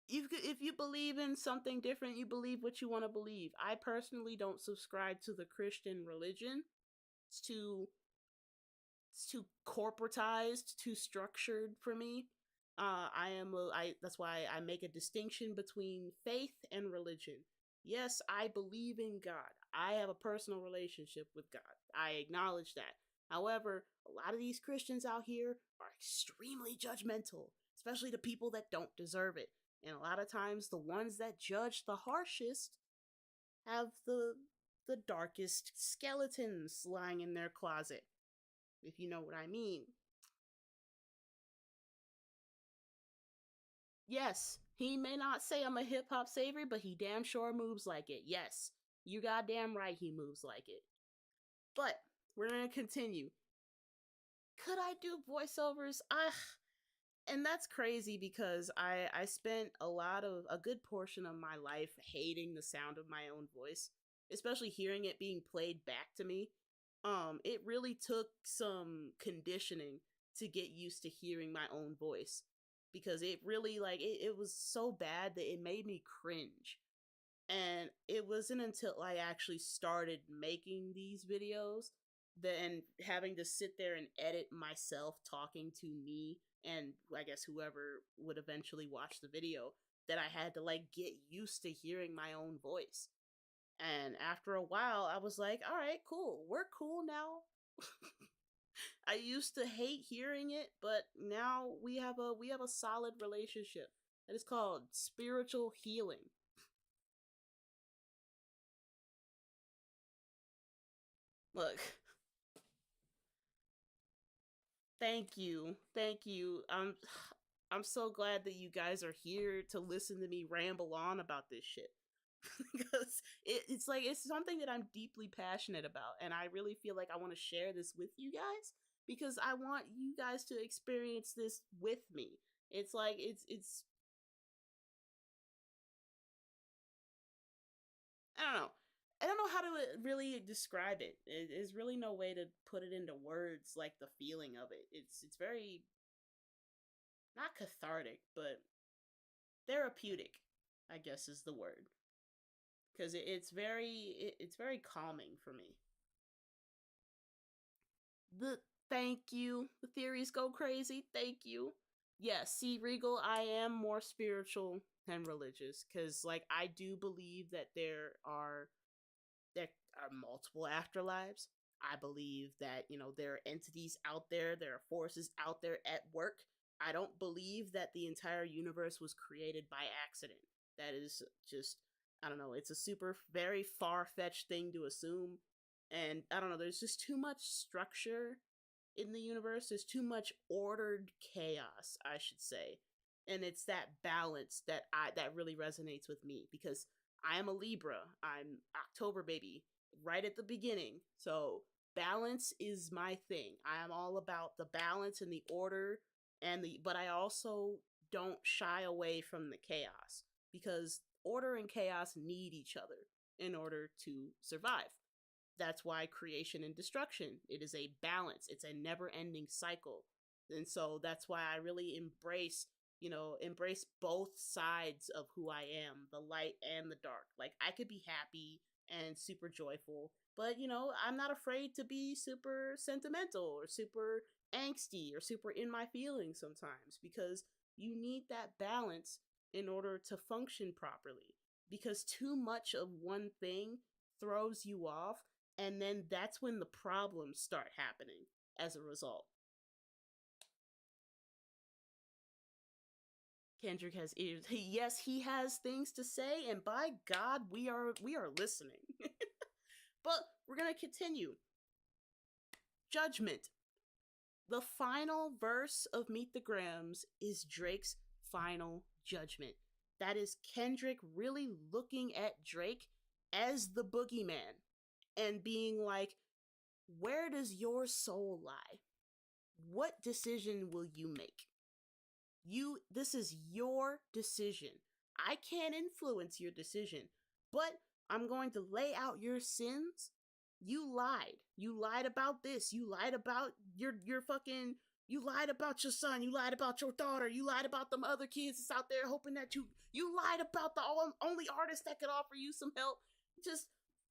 if you believe in something different, you believe what you want to believe. I personally don't subscribe to the Christian religion. It's too corporatized, too structured for me. That's why I make a distinction between faith and religion. Yes, I believe in God. I have a personal relationship with God. I acknowledge that. However, a lot of these Christians out here are extremely judgmental, especially the people that don't deserve it. And a lot of times the ones that judge the harshest have the darkest skeletons lying in their closet, if you know what I mean. Yes, he may not say I'm a hip hop savior, but he damn sure moves like it. Yes, you goddamn right he moves like it. But we're gonna continue. Could I do voiceovers? And that's crazy because I spent a good portion of my life hating the sound of my own voice, especially hearing it being played back to me. It really took some conditioning to get used to hearing my own voice because it really it was so bad that it made me cringe. And it wasn't until I actually started making these videos then having to sit there and edit myself talking to me and I guess whoever would eventually watch the video that I had to get used to hearing my own voice. And after a while I was like, all right, cool, we're cool now. I used to hate hearing it, but now we have a solid relationship. That is called spiritual healing. Look, thank you. Thank you. I'm so glad that you guys are here to listen to me ramble on about this shit. Because it's something that I'm deeply passionate about and I really feel like I want to share this with you guys because I want you guys to experience this with me. It's like it's I don't know. I don't know how to really describe it. There's really no way to put it into words like the feeling of it. It's very not cathartic, but therapeutic, I guess is the word. Because it's very calming for me. The Thank you. The theories go crazy. Thank you. Yes, see, Regal, I am more spiritual than religious because, I do believe that there are multiple afterlives. I believe that, there are entities out there, there are forces out there at work. I don't believe that the entire universe was created by accident. That is just, I don't know, it's a super, very far fetched thing to assume. And I don't know, there's just too much structure in the universe. There's too much ordered chaos, I should say. And it's that balance that really resonates with me because I am a Libra. I'm October baby, right at the beginning. So balance is my thing. I am all about the balance and the order but I also don't shy away from the chaos because order and chaos need each other in order to survive. That's why creation and destruction, it is a balance. It's a never-ending cycle. And so that's why I really embrace both sides of who I am, the light and the dark. I could be happy and super joyful, but I'm not afraid to be super sentimental or super angsty or super in my feelings sometimes because you need that balance in order to function properly. Because too much of one thing throws you off, and then that's when the problems start happening as a result. Kendrick has ears. Yes, he has things to say, and by God, we are listening. But we're gonna continue. Judgment. The final verse of Meet the Grams is Drake's final judgment. That is Kendrick really looking at Drake as the boogeyman and being like, where does your soul lie? What decision will you make? This is your decision. I can't influence your decision, but I'm going to lay out your sins. You lied. You lied about this. You lied about your fucking you lied about your son. You lied about your daughter. You lied about them other kids that's out there hoping that you lied about the only artist that could offer you some help. Just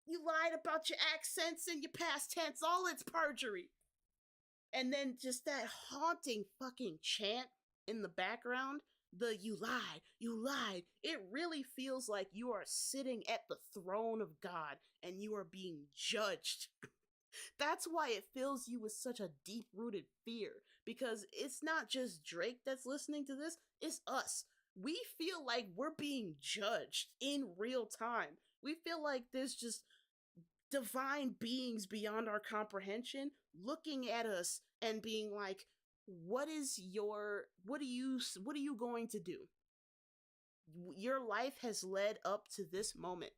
you lied about your accents and your past tense. All it's perjury. And then just that haunting fucking chant in the background, the you lied. It really feels like you are sitting at the throne of God and you are being judged. That's why it fills you with such a deep-rooted fear, because it's not just Drake that's listening to this, it's us. We feel like we're being judged in real time. We feel like there's just divine beings beyond our comprehension looking at us and being like, what are you going to do? Your life has led up to this moment.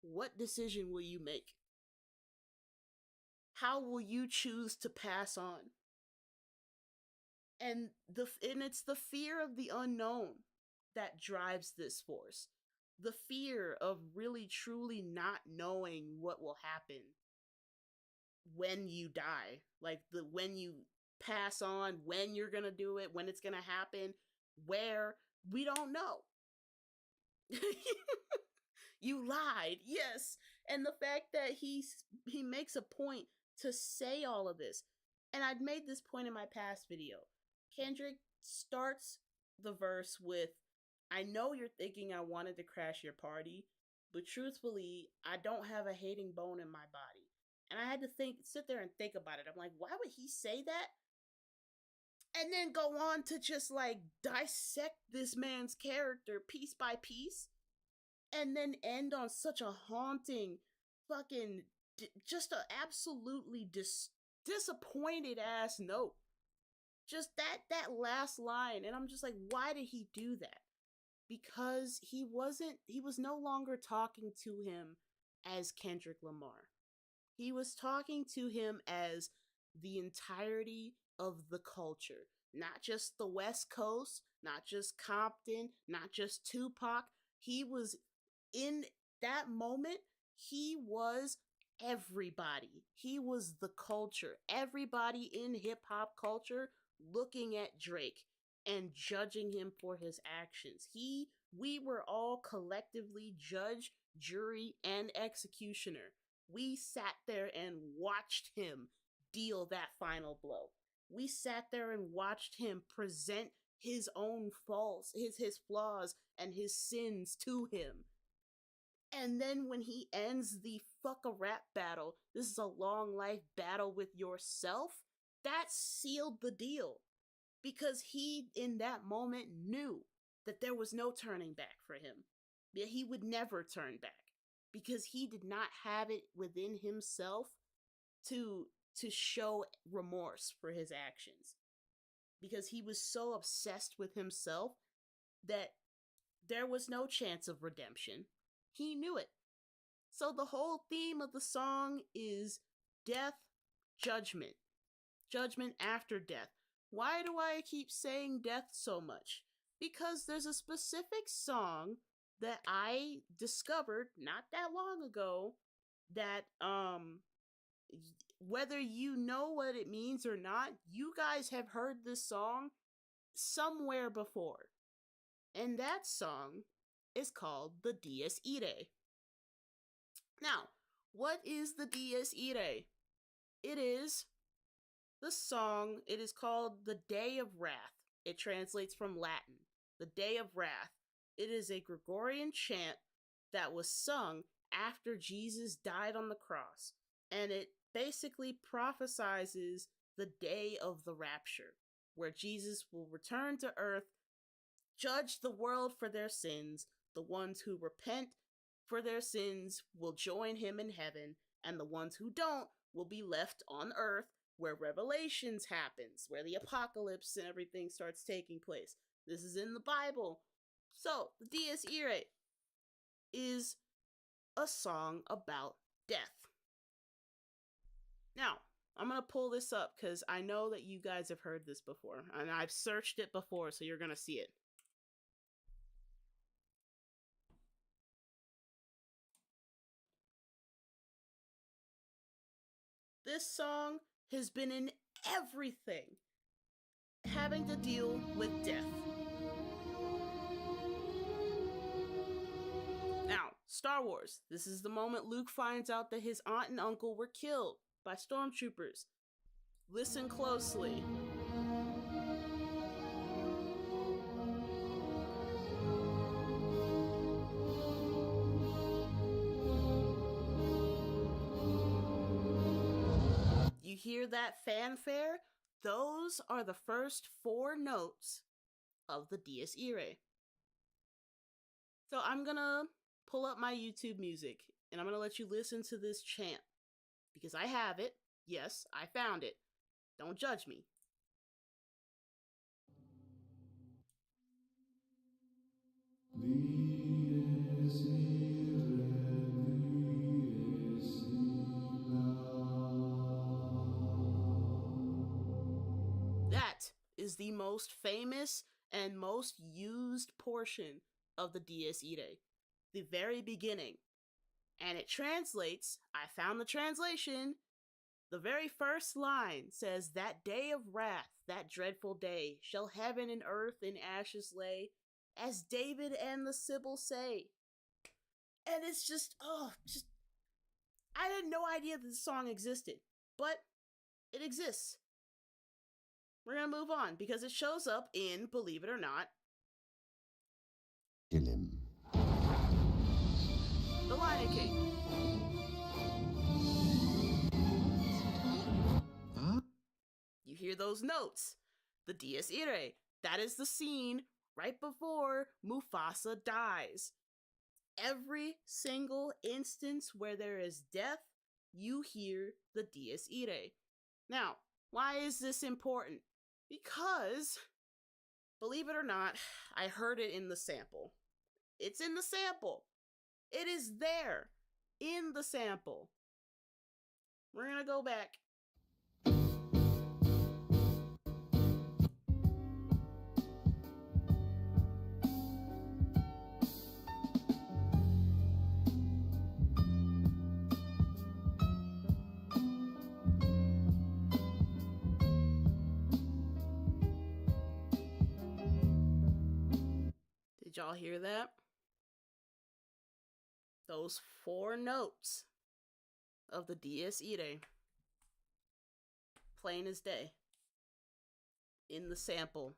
What decision will you make? How will you choose to pass on? And it's the fear of the unknown that drives this force. The fear of really truly not knowing what will happen when you die. Like when you pass on, when you're gonna do it, when it's gonna happen, where, we don't know. You lied, yes. And the fact that he makes a point to say all of this. And I'd made this point in my past video. Kendrick starts the verse with, I know you're thinking I wanted to crash your party, but truthfully, I don't have a hating bone in my body. And I had to sit there and think about it. I'm like, why would he say that? And then go on to just like dissect this man's character piece by piece. And then end on such a haunting fucking, just a absolutely disappointed ass note. Just that last line. And I'm just like, why did he do that? Because he was no longer talking to him as Kendrick Lamar. He was talking to him as the entirety of the culture. Not just the West Coast, not just Compton, not just Tupac. He was, in that moment, he was everybody. He was the culture. Everybody in hip-hop culture looking at Drake and judging him for his actions. We were all collectively judge, jury, and executioner. We sat there and watched him deal that final blow. We sat there and watched him present his own faults, his flaws, and his sins to him. And then when he ends the fuck a rap battle, this is a long life battle with yourself, that sealed the deal. Because he, in that moment, knew that there was no turning back for him. That he would never turn back. Because he did not have it within himself to show remorse for his actions. Because he was so obsessed with himself that there was no chance of redemption. He knew it. So the whole theme of the song is death, judgment. Judgment after death. Why do I keep saying death so much? Because there's a specific song that I discovered not that long ago that, whether you know what it means or not, you guys have heard this song somewhere before. And that song is called the Dies Irae. Now, what is the Dies Irae? It is the song, it is called the Day of Wrath. It translates from Latin, the Day of Wrath. It is a Gregorian chant that was sung after Jesus died on the cross. And it basically prophesizes the day of the rapture, where Jesus will return to earth, judge the world for their sins. The ones who repent for their sins will join him in heaven, and the ones who don't will be left on earth, where Revelations happens, where the apocalypse and everything starts taking place. This is in the Bible. So, the Dies Irae is a song about death. Now, I'm gonna pull this up because I know that you guys have heard this before, and I've searched it before, so you're gonna see it. This song has been in everything having to deal with death. Now, Star Wars. This is the moment Luke finds out that his aunt and uncle were killed by stormtroopers. Listen closely. You hear that fanfare? Those are the first 4 notes of the Dies Irae. So I'm gonna pull up my YouTube music and I'm gonna let you listen to this chant because I have it. Yes, I found it. Don't judge me. That is the most famous and most used portion of the Dies Irae, the very beginning. And it translates, I found the translation, the very first line says, "That day of wrath, that dreadful day, shall heaven and earth in ashes lay, as David and the Sibyl say." And it's just, I had no idea that this song existed, but it exists. We're gonna move on because it shows up in, believe it or not, Kill him. The Lion King. Huh? You hear those notes. The Dies Irae. That is the scene right before Mufasa dies. Every single instance where there is death, you hear the Dies Irae. Now, why is this important? Because, believe it or not, I heard it in the sample. It's in the sample. It is there in the sample. We're gonna go back. Did y'all hear that? Those 4 notes of the Dies Irae, plain as day, in the sample,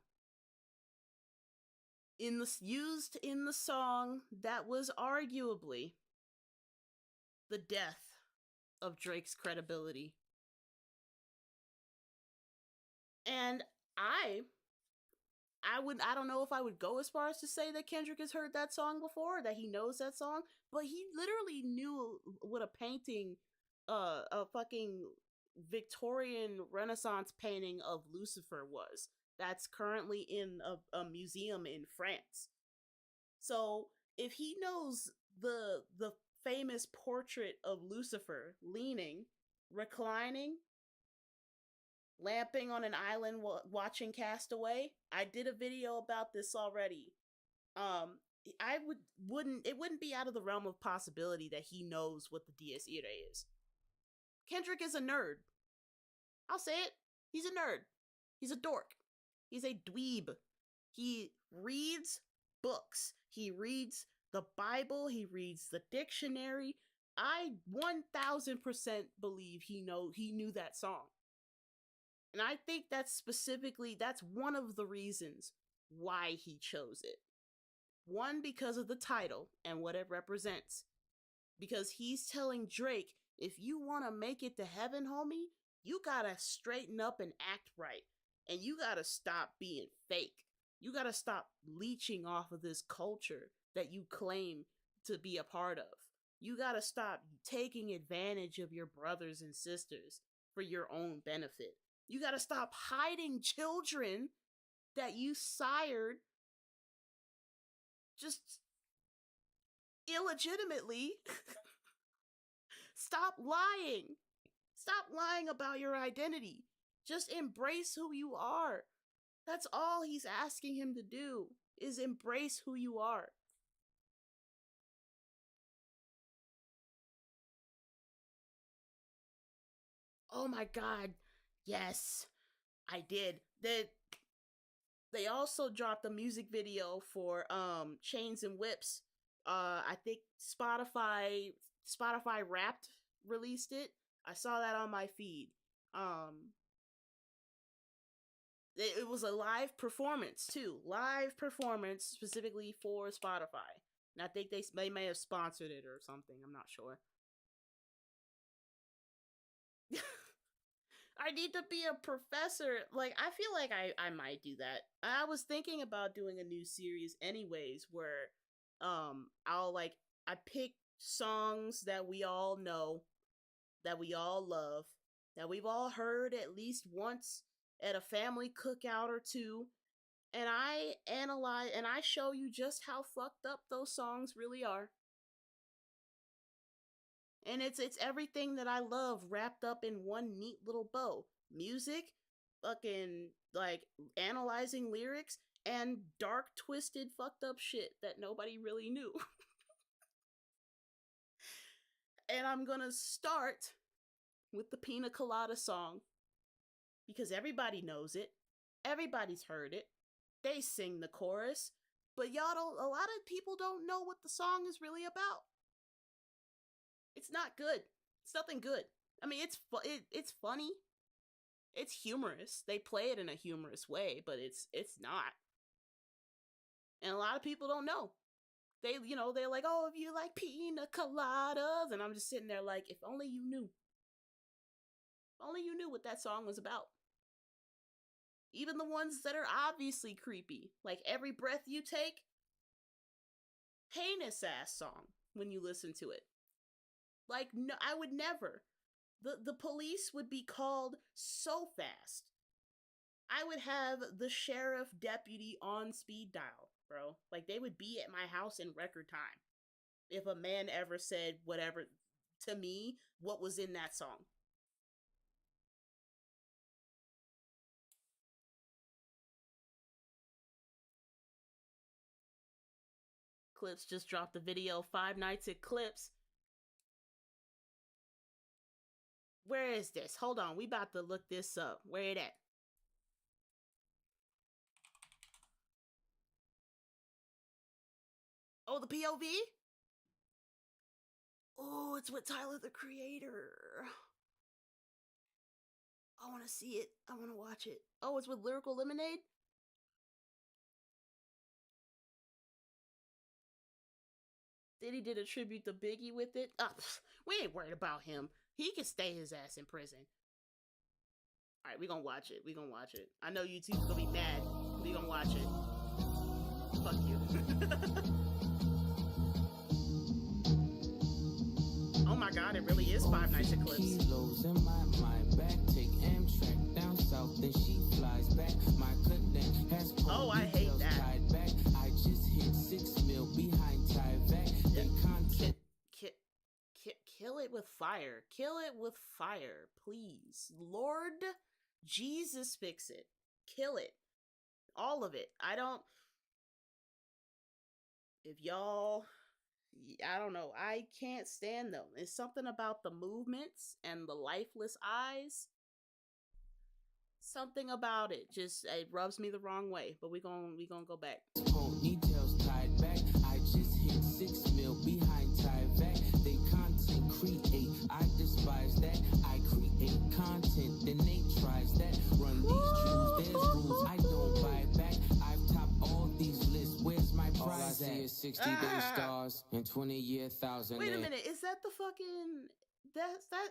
used in the song that was arguably the death of Drake's credibility. And I don't know if I would go as far as to say that Kendrick has heard that song before, that he knows that song, but he literally knew what a painting, a fucking Victorian Renaissance painting of Lucifer was. That's currently in a museum in France. So if he knows the famous portrait of Lucifer leaning, reclining, lamping on an island watching Castaway. I did a video about this already. It wouldn't be out of the realm of possibility that he knows what the Dies Irae is. Kendrick is a nerd. I'll say it. He's a nerd. He's a dork. He's a dweeb. He reads books. He reads the Bible. He reads the dictionary. I 1000% believe he knew that song. And I think that's one of the reasons why he chose it. One, because of the title and what it represents. Because he's telling Drake, if you want to make it to heaven, homie, you gotta straighten up and act right. And you gotta stop being fake. You gotta stop leeching off of this culture that you claim to be a part of. You gotta stop taking advantage of your brothers and sisters for your own benefit. You gotta stop hiding children that you sired just illegitimately. Stop lying. Stop lying about your identity. Just embrace who you are. That's all he's asking him to do, is embrace who you are. Oh my god. Yes, I did. They also dropped a music video for Chains and Whips. I think Spotify Wrapped released it. I saw that on my feed. Um it was a live performance too. Live performance specifically for Spotify. And I think they may have sponsored it or something. I'm not sure. I need to be a professor. Like, I feel like I might do that. I was thinking about doing a new series anyways where I pick songs that we all know, that we all love, that we've all heard at least once at a family cookout or two, and I analyze and I show you just how fucked up those songs really are. And it's everything that I love wrapped up in one neat little bow. Music, fucking like analyzing lyrics, and dark, twisted, fucked up shit that nobody really knew. And I'm gonna start with the Pina Colada song because everybody knows it. Everybody's heard it. They sing the chorus, but y'all don't. A lot of people don't know what the song is really about. It's not good. It's nothing good. I mean, it's funny. It's humorous. They play it in a humorous way, but it's not. And a lot of people don't know. They're like, oh, if you like pina coladas, and I'm just sitting there like, if only you knew. If only you knew what that song was about. Even the ones that are obviously creepy, like Every Breath You Take, heinous ass song when you listen to it. Like, no, I would never. The police would be called so fast. I would have the sheriff deputy on speed dial, bro. Like, they would be at my house in record time if a man ever said whatever to me, what was in that song. Clips just dropped the video, Five Nights at Clips. Where is this? Hold on, we about to look this up. Where it at? Oh, the POV? Oh, it's with Tyler the Creator. I want to see it. I want to watch it. Oh, it's with Lyrical Lemonade? Diddy did a tribute to Biggie with it. We ain't worried about him. He can stay his ass in prison. Alright, we gonna watch it. We gonna watch it. I know YouTube's gonna be mad. We gonna watch it. Fuck you. Oh my god, it really is Five Nights at Clips. Kilos in my mind, back, take Amtrak down south, then she flies back. My connect has oh, I hate that. Tied back. I just hit 6 mil behind Tyvek. They content. Kill it with fire. Kill it with fire, please. Lord Jesus, fix it. Kill it. All of it. If y'all, I don't know. I can't stand them. It's something about the movements and the lifeless eyes. Something about it just it rubs me the wrong way. But we gonna go back. Ponytails tied back. I just hit 6 mil behind Tyvek. They content create. I despise that. I create content, then they tries that. Run these jewels, there's rules I don't buy back. I've topped all these lists. Where's my prize? All I see is 60-day stars and 20-year thousand. Wait a minute, is that the fucking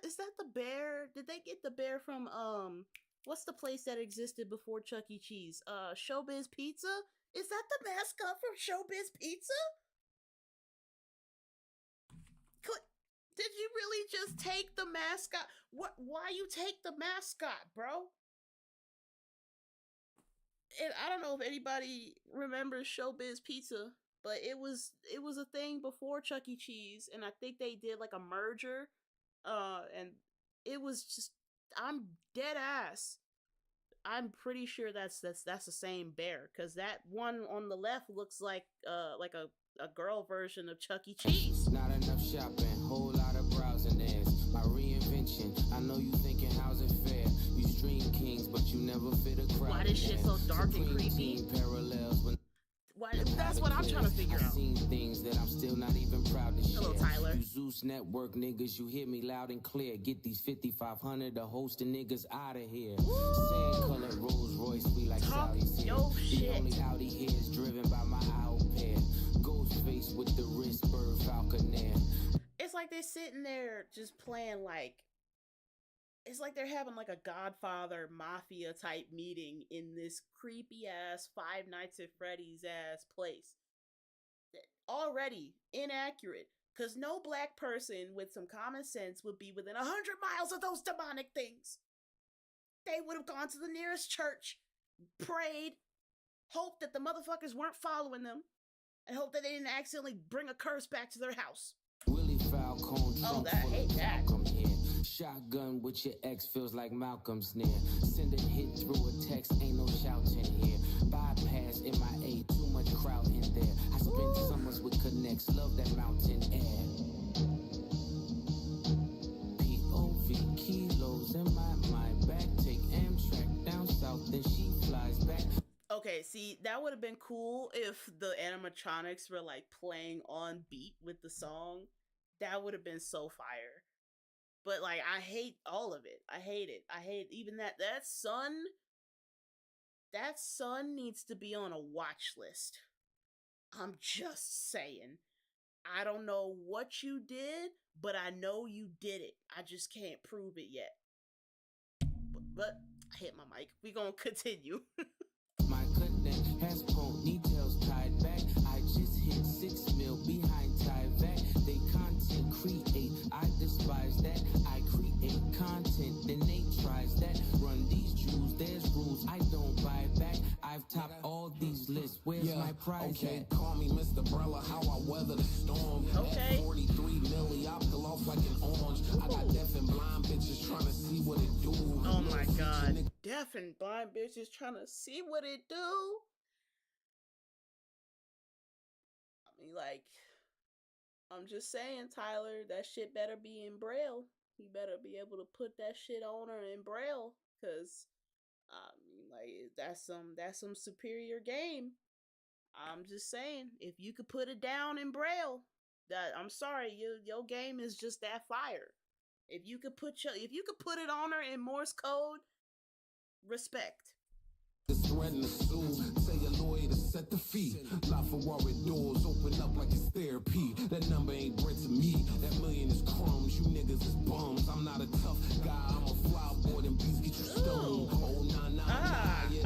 is that the bear? Did they get the bear from what's the place that existed before Chuck E. Cheese? Showbiz Pizza? Is that the mascot from Showbiz Pizza? Did you really just take the mascot? Why you take the mascot, bro? And I don't know if anybody remembers Showbiz Pizza, but it was a thing before Chuck E. Cheese, and I think they did like a merger, and it was just, I'm dead ass. I'm pretty sure that's the same bear, because that one on the left looks like a girl version of Chuck E. Cheese. Not enough shopping, whole lot of browsing ads. My reinvention, I know you thinking how's it fair? You stream kings, but you never fit a crowd. Why this shit so dark and creepy? Parallels when that's what I'm trying to figure out. I've seen things that I'm still not even proud to share. Hello, Tyler. You Zeus Network niggas, you hear me loud and clear. Get these 5,500 to host the niggas out of here. Sand colored Rolls Royce, we like Saudis here. The only Audi here is driven by my owl pair. Ghost face with the wrist, bird falconer. It's like they're sitting there just playing like, it's like they're having like a Godfather Mafia type meeting in this creepy ass Five Nights at Freddy's ass place. Already inaccurate, because no black person with some common sense would be within 100 miles of those demonic things. They would have gone to the nearest church, prayed, hoped that the motherfuckers weren't following them, and hoped that they didn't accidentally bring a curse back to their house. Willie Falcone, oh, I hate that. Shotgun with your ex feels like Malcolm's near. Send a hit through a text, ain't no shouting here. Bypass MIA, too much crowd in there. I spent summers with connects, love that mountain air. POV kilos in my mind back. Take Amtrak down south, then she flies back. Okay, see, that would have been cool if the animatronics were like playing on beat with the song. That would have been so fire. But like, I hate all of it. I hate it. I hate even that sun. That sun needs to be on a watch list. I'm just saying. I don't know what you did, but I know you did it. I just can't prove it yet. But I hit my mic. We gonna continue. My connect has ponytails tied back. I just hit 6 mil behind Tyvek. They content create. I despise that. I create content, then they tries that. Run these jewels, there's rules I don't buy back. I've topped all these lists. Where's my prize? Okay, call me Mr. Brella, how I weather the storm. Okay. At 43 milli, I peel off like an orange. I got deaf and blind bitches trying to see what it do. Oh my god. Deaf and blind bitches trying to see what it do? I mean, like, I'm just saying, Tyler, that shit better be in Braille. He better be able to put that shit on her in Braille, cause I mean, like, that's some superior game. I'm just saying, if you could put it down in Braille, that I'm sorry, your game is just that fire. If you could put it on her in Morse code, respect. Threaten to sue, tell your lawyer to set the fee. LaFerrari doors open up like it's therapy. That number ain't bread to me. That million is crumbs. You niggas is bums. I'm not a tough guy. I'm a flyboy and beats get you stoned. Oh, nah.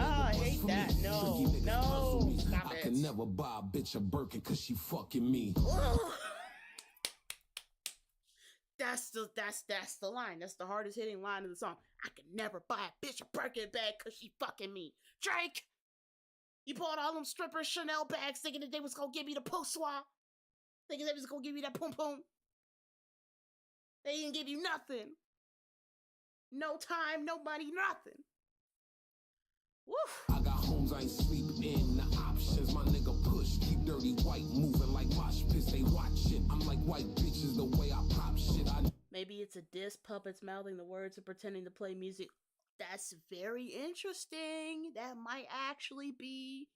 I hate that. No. Stop I it. can never buy a bitch a Birkin cause she fucking me. That's the line. That's the hardest hitting line of the song. I could never buy a bitch a Birkin bag cause she fucking me. Drake! You bought all them strippers Chanel bags thinking that they was gonna give me the poussoir. Thinking they was gonna give me that pum pum. They didn't give you nothing. No time, no money, nothing. Woof. I got homes I ain't sleeping in. The options, my nigga push. Keep dirty white moving like mosh pits. They watch it. I'm like white bitches the way I pop shit. Maybe it's a diss, puppets mouthing the words and pretending to play music. That's very interesting. That might actually be.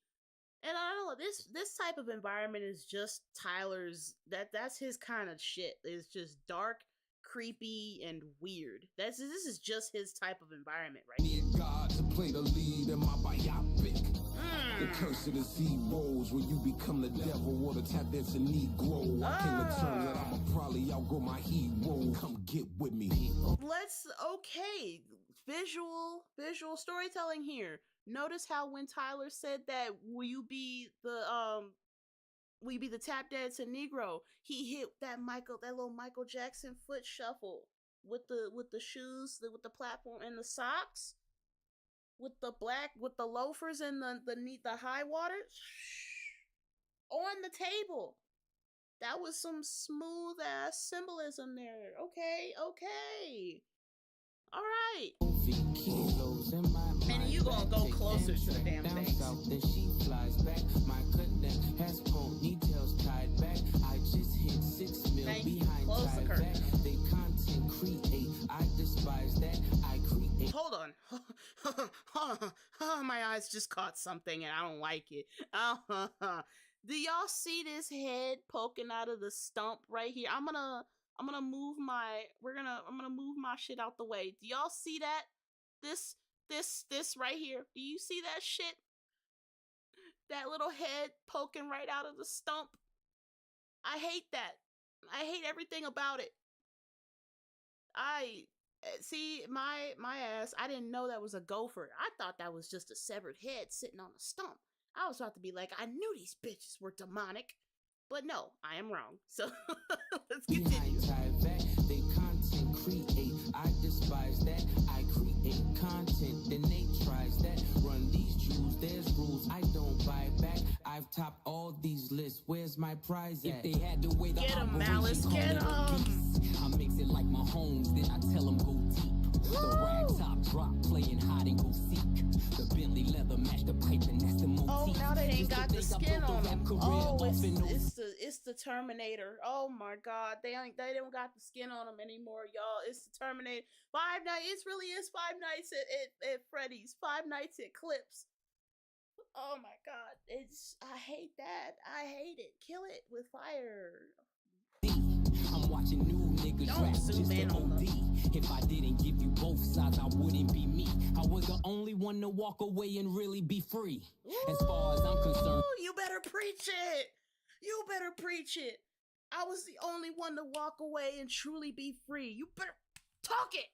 And I don't know, this type of environment is just Tyler's. That's his kind of shit. It's just dark, creepy, and weird. This is just his type of environment right here. Need God to play the lead in my biopic. The curse of the seed rolls where you become the devil or the tap dancing Negro. I came to terms that I'ma probably outgrow my hero. Come get with me. Visual storytelling here. Notice how when Tyler said that will you be the tap dancing Negro, he hit that little Michael Jackson foot shuffle with the shoes, with the platform and the socks. With the loafers and the high waters on the table. That was some smooth ass symbolism there. Okay. All right. And you gonna go closer to the damn thing. Then she flies back. My connect has ponytails tied back. I just hit 6 mil behind tied back. They content create. I despise that. I create. Hold on. My eyes just caught something and I don't like it. Do y'all see this head poking out of the stump right here? I'm gonna move my I'm gonna move my shit out the way. Do y'all see that? This right here. Do you see that shit? That little head poking right out of the stump. I hate that. I hate everything about it. I see my ass. I didn't know that was a gopher. I thought that was just a severed head sitting on a stump. I was about to be like, I knew these bitches were demonic, but no, I am wrong. So let's continue. They content create. I despise that. I create content, then they tries that. Run these jewels, there's rules. I don't buy back. I've topped all these lists. Where's my prize at? If they had to weigh the get him, Malice, get him. I mix it like my homes, then I tell them go deep. The rag top drop, playing hide and go seek. The Bentley leather match the pipe, and that's the motif. Oh, now they ain't got the skin on them. Oh, it's the Terminator. Oh my God, they don't got the skin on them anymore, y'all. It's the Terminator. Five Nights. It really is Five Nights at Freddy's. Five Nights at Clips. Oh my God, I hate that. I hate it. Kill it with fire. I'm watching new niggas rap just to OD. If I didn't give you both sides, I wouldn't be me. I was the only one to walk away and really be free. As far as I'm concerned, you better preach it. You better preach it. I was the only one to walk away and truly be free. You better talk it.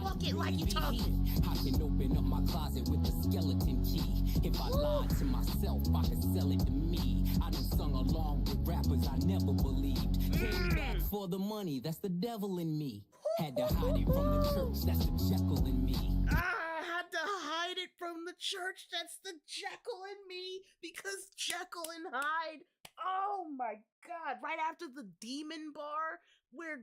Walk it like you talking. I can open up my closet with the skeleton key. If I lied to myself, I could sell it to me. I done sung along with rappers I never believed. Came back for the money, that's the devil in me. Had to hide it from the church, that's the Jekyll in me. I had to hide it from the church, that's the Jekyll in me. Because Jekyll and Hyde. Oh my God. Right after the demon bar where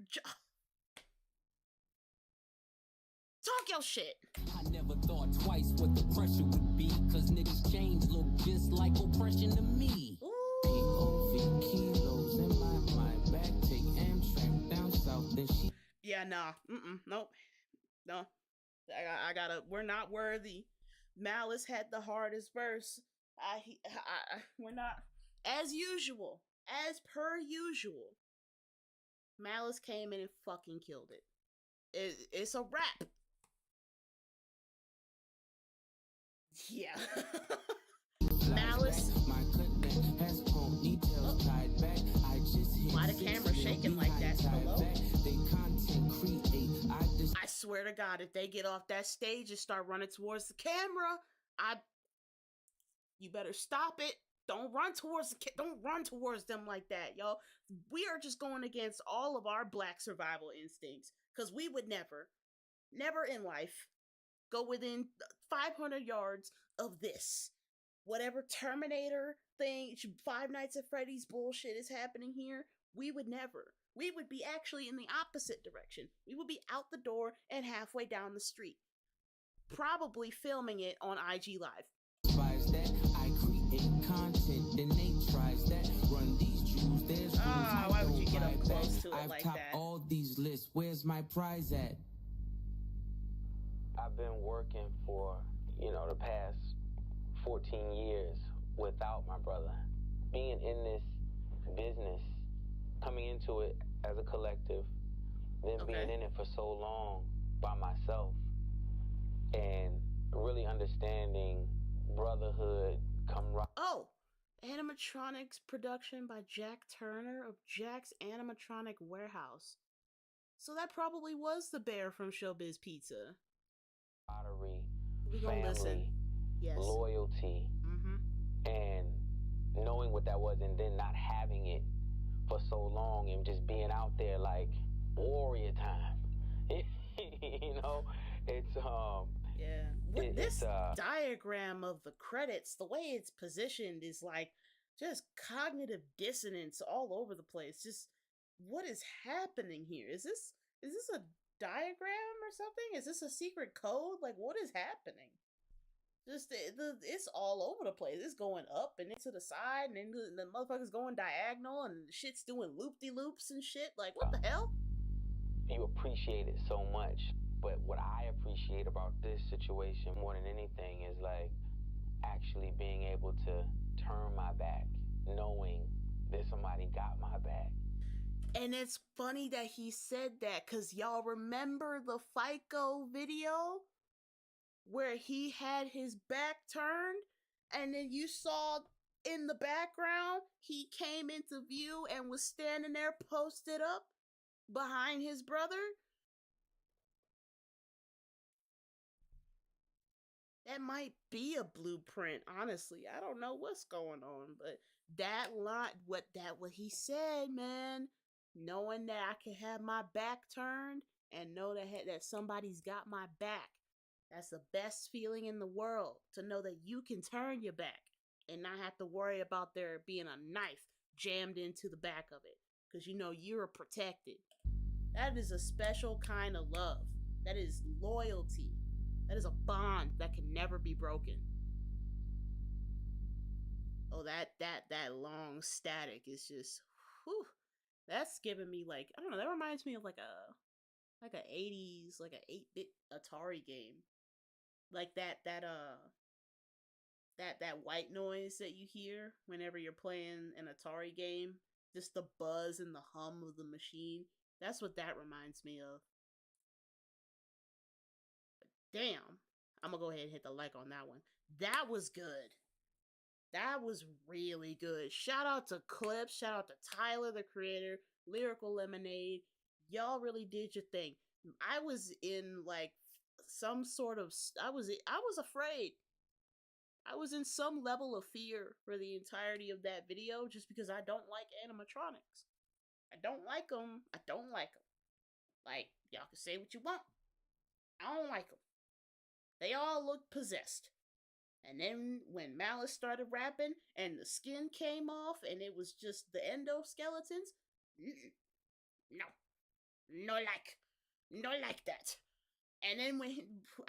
talk your shit. I never thought twice what the pressure would be, cause niggas change look just like oppression to me. Kilos in my back, take Amtrak down south, then she. Yeah, nah, nope, no. I gotta. We're not worthy. Malice had the hardest verse. We're not. As usual, as per usual. Malice came in and fucking killed it. It's a wrap. Yeah. Malice. Why the camera shaking like that? Hello? I swear to God, if they get off that stage and start running towards the camera, you better stop it. Don't run towards them like that, yo. We are just going against all of our black survival instincts, because we would never in life go within 500 yards of this. Whatever Terminator thing, Five Nights at Freddy's bullshit is happening here, we would never. We would be actually in the opposite direction. We would be out the door and halfway down the street. Probably filming it on IG Live. I create content, then they tries that. Run these jewels, there's why would you get up close to it I've like topped that? all these lists, where's my prize at? I've been working for, the past 14 years without my brother. Being in this business, coming into it as a collective, then being in it for so long by myself, and really understanding brotherhood, camaraderie. Oh, animatronics production by Jack Turner of Jack's Animatronic Warehouse. So that probably was the bear from Showbiz Pizza. We gonna listen. Yes. Loyalty, and knowing what that was, and then not having it for so long, and just being out there like warrior time. It's yeah. With this diagram of the credits, the way it's positioned is like just cognitive dissonance all over the place. Just what is happening here? Is this diagram or something? Is this a secret code? Like, what is happening? Just it's all over the place. It's going up and into the side, and then the motherfucker's going diagonal, and shit's doing loop-de-loops and shit. Like, what the hell? You appreciate it so much, but what I appreciate about this situation more than anything is like actually being able to turn my back, knowing that somebody got my back. And it's funny that he said that, because y'all remember the FICO video where he had his back turned, and then you saw in the background he came into view and was standing there posted up behind his brother? That might be a blueprint, honestly. I don't know what's going on, but that line, what he said, man, knowing that I can have my back turned and know that somebody's got my back. That's the best feeling in the world, to know that you can turn your back and not have to worry about there being a knife jammed into the back of it, because you know you're protected. That is a special kind of love. That is loyalty. That is a bond that can never be broken. Oh, that long static is just, whew. That's giving me, like, I don't know, that reminds me of like a 80s, like a 8-bit Atari game. Like that white noise that you hear whenever you're playing an Atari game, just the buzz and the hum of the machine. That's what that reminds me of. Damn. I'm gonna go ahead and hit the like on that one. That was good. That was really good. Shout out to Clips. Shout out to Tyler, the creator. Lyrical Lemonade. Y'all really did your thing. I was in like some sort of... I was afraid. I was in some level of fear for the entirety of that video, just because I don't like animatronics. I don't like them. I don't like them. Like, y'all can say what you want. I don't like them. They all look possessed. And then when Malice started rapping and the skin came off and it was just the endoskeletons, no like that. And then when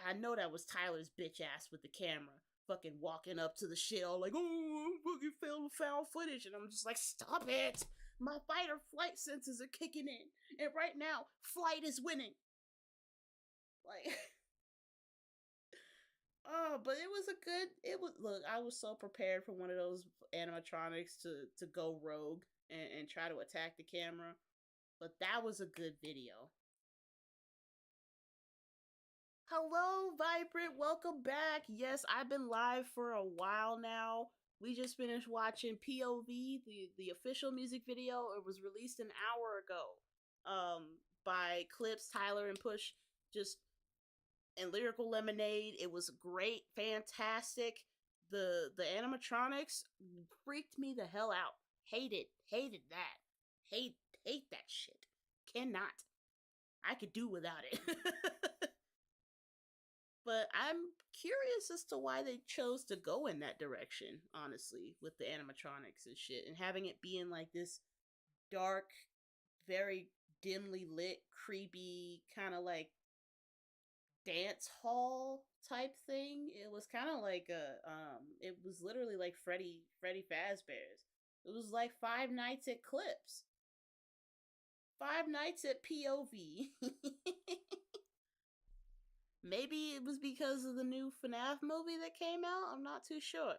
I know that was Tyler's bitch ass with the camera, fucking walking up to the shit all like, oh, fucking found footage, and I'm just like, stop it. My fight or flight senses are kicking in, and right now flight is winning. Like. Oh, but look, I was so prepared for one of those animatronics to go rogue and try to attack the camera. But that was a good video. Hello, Vibrant, welcome back. Yes, I've been live for a while now. We just finished watching POV, the official music video. It was released an hour ago. By Clips, Tyler, and Push. And Lyrical Lemonade. It was great, fantastic. The animatronics freaked me the hell out. Hated that. Hate that shit. Cannot. I could do without it. But I'm curious as to why they chose to go in that direction, honestly, with the animatronics and shit, and having it being like this dark, very dimly lit, creepy, kind of like dance hall type thing. It was kind of like it was literally like Freddy Fazbear's. It was like Five Nights at Clips. Five Nights at POV. Maybe it was because of the new FNAF movie that came out. I'm not too sure.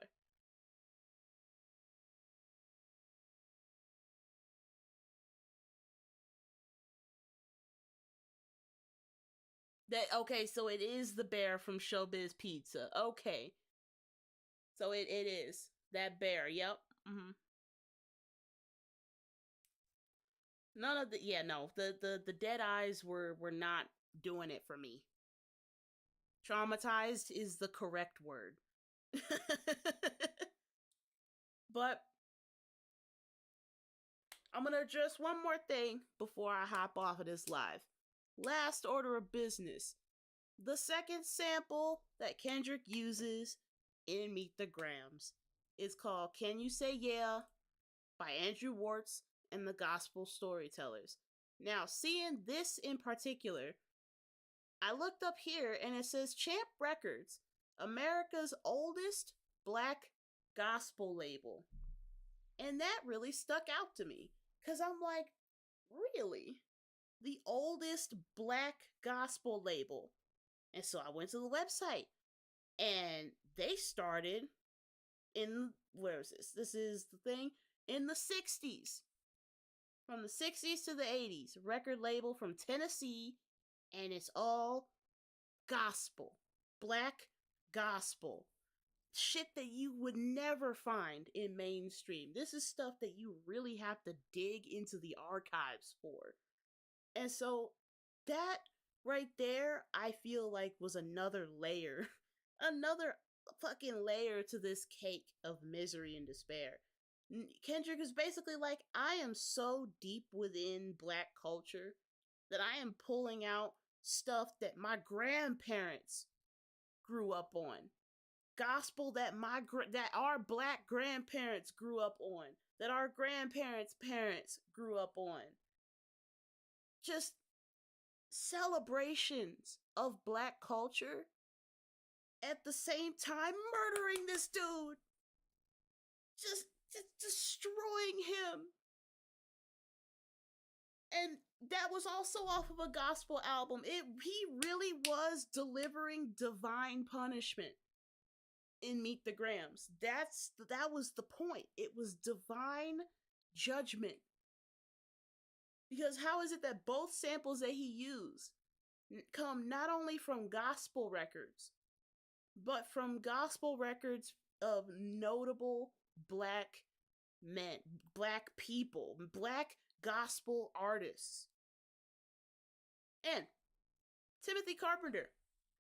Okay, so it is the bear from Showbiz Pizza. Okay. So it is. That bear, yep. Mm-hmm. None of the dead eyes were not doing it for me. Traumatized is the correct word. But I'm gonna address one more thing before I hop off of this live. Last order of business. The second sample that Kendrick uses in Meet the Grams is called Can You Say Yeah by Andrew Warts and the Gospel Storytellers. Now, seeing this in particular, I looked up here and it says Champ Records, America's oldest black gospel label. And that really stuck out to me because I'm like, really? The oldest black gospel label. And so I went to the website and they started in, where is this? This is the thing, in the 60s. From the 60s to the 80s. Record label from Tennessee, and it's all gospel. Black gospel. Shit that you would never find in mainstream. This is stuff that you really have to dig into the archives for. And so that right there, I feel like was another layer. Another fucking layer to this cake of misery and despair. Kendrick is basically like, I am so deep within black culture that I am pulling out stuff that my grandparents grew up on. Gospel that that our black grandparents grew up on, that our grandparents' parents grew up on. Just celebrations of black culture, at the same time murdering this dude. Just destroying him. And that was also off of a gospel album. He really was delivering divine punishment in Meet the Grams. That was the point. It was divine judgment. Because how is it that both samples that he used come not only from gospel records, but from gospel records of notable black men, black people, black gospel artists? And Timothy Carpenter.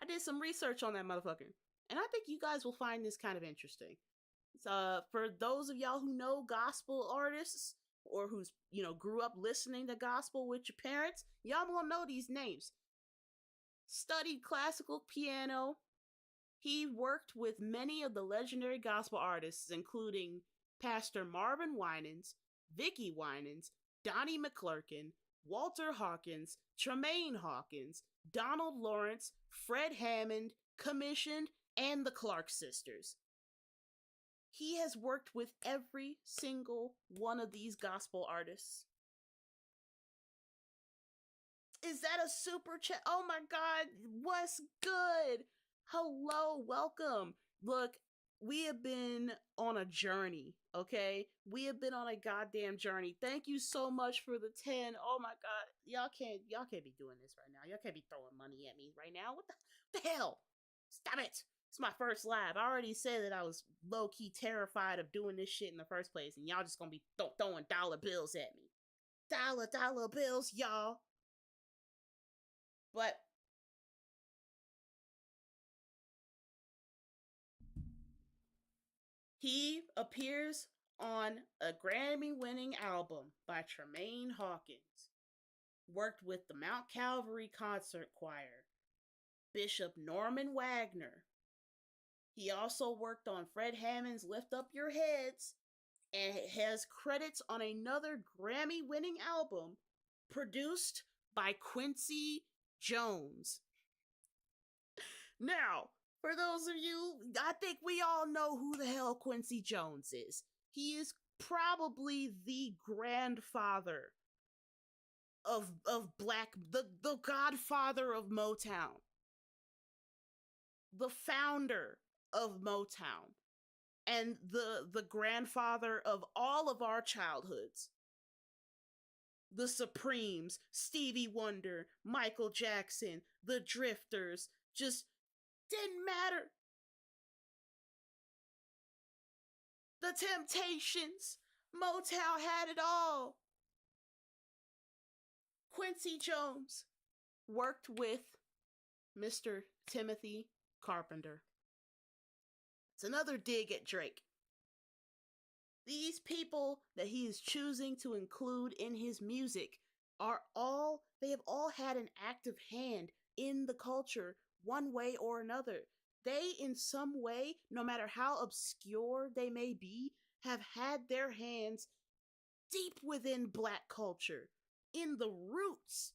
I did some research on that motherfucker, and I think you guys will find this kind of interesting. For those of y'all who know gospel artists, or who's, grew up listening to gospel with your parents, y'all gonna know these names. Studied classical piano. He worked with many of the legendary gospel artists, including Pastor Marvin Winans, Vicki Winans, Donnie McClurkin, Walter Hawkins, Tremaine Hawkins, Donald Lawrence, Fred Hammond, commissioned, and the Clark sisters. He has worked with every single one of these gospel artists. Is that a super chat? Oh my God, what's good? Hello, welcome. Look, we have been on a journey, okay? We have been on a goddamn journey. Thank you so much for the 10. Oh my God, y'all can't be doing this right now. Y'all can't be throwing money at me right now. What the hell? Stop it. It's my first live. I already said that I was low-key terrified of doing this shit in the first place, and y'all just gonna be throwing dollar bills at me. Dollar bills, y'all. But he appears on a Grammy-winning album by Tremaine Hawkins. Worked with the Mount Calvary Concert Choir, Bishop Norman Wagner. He also worked on Fred Hammond's Lift Up Your Heads, and has credits on another Grammy-winning album produced by Quincy Jones. Now, for those of you, I think we all know who the hell Quincy Jones is. He is probably the grandfather of black, the godfather of Motown. The founder of Motown. And the grandfather of all of our childhoods. The Supremes, Stevie Wonder, Michael Jackson, the Drifters, just didn't matter. The Temptations, Motown had it all. Quincy Jones worked with Mr. Timothy Carpenter. It's another dig at Drake. These people that he is choosing to include in his music they have all had an active hand in the culture one way or another. They, in some way, no matter how obscure they may be, have had their hands deep within black culture, in the roots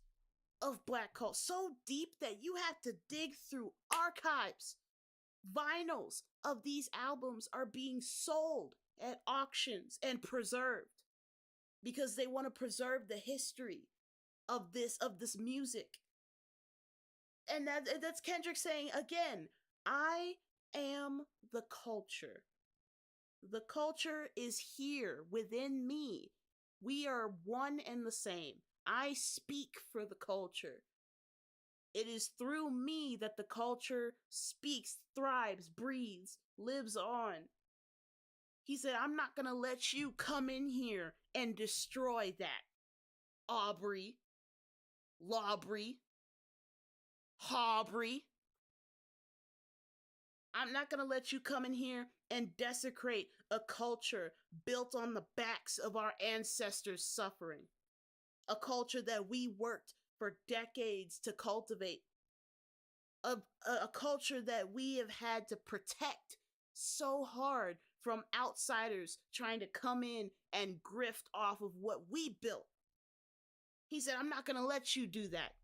of black culture, so deep that you have to dig through archives. Vinyls of these albums are being sold at auctions and preserved because they want to preserve the history of this music. And that's Kendrick saying again, I am the culture. The culture is here within me. We are one and the same. I speak for the culture. It is through me that the culture speaks, thrives, breathes, lives on. He said, I'm not gonna let you come in here and destroy that. Aubrey, Lawbury, Haubrey. I'm not gonna let you come in here and desecrate a culture built on the backs of our ancestors' suffering. A culture that we worked for decades to cultivate. A culture that we have had to protect so hard from outsiders trying to come in and grift off of what we built. He said, I'm not going to let you do that.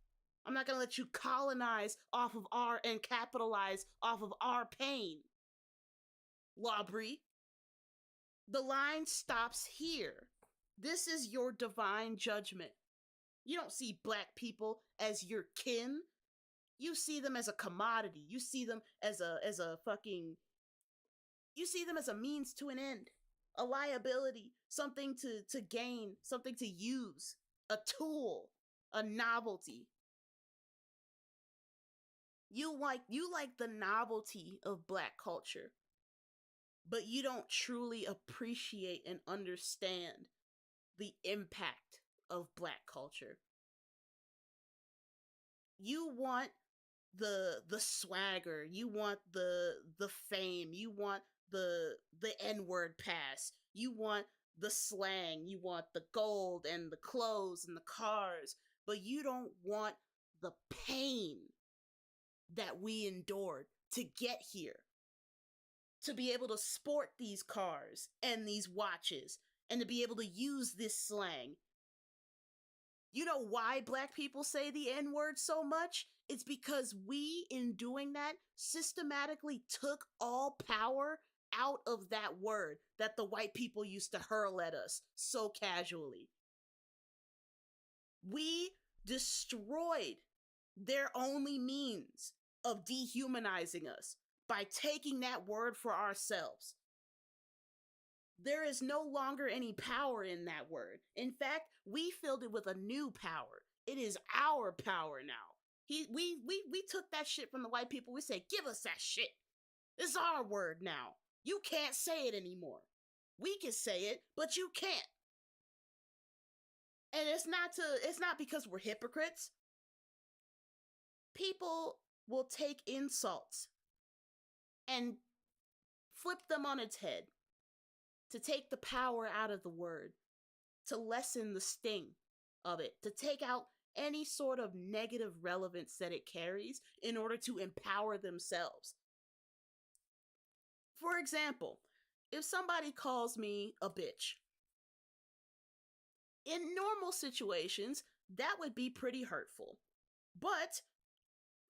I'm not going to let you colonize off of our and capitalize off of our pain. Lawbury, the line stops here. This is your divine judgment. You don't see black people as your kin. You see them as a commodity. You see them as a fucking... You see them as a means to an end. A liability. Something to gain. Something to use. A tool. A novelty. You like the novelty of black culture. But you don't truly appreciate and understand the impact of black culture. You want the swagger, you want the fame, you want the N-word pass, you want the slang, you want the gold and the clothes and the cars, but you don't want the pain that we endured to get here. To be able to sport these cars and these watches and to be able to use this slang. You know why black people say the N-word so much? It's because we, in doing that, systematically took all power out of that word that the white people used to hurl at us so casually. We destroyed their only means of dehumanizing us by taking that word for ourselves. There is no longer any power in that word. In fact, we filled it with a new power. It is our power now. We took that shit from the white people. We say, give us that shit. It's our word now. You can't say it anymore. We can say it, but you can't. And it's not because we're hypocrites. People will take insults and flip them on its head to take the power out of the word, to lessen the sting of it, to take out any sort of negative relevance that it carries in order to empower themselves. For example, if somebody calls me a bitch, in normal situations, that would be pretty hurtful. But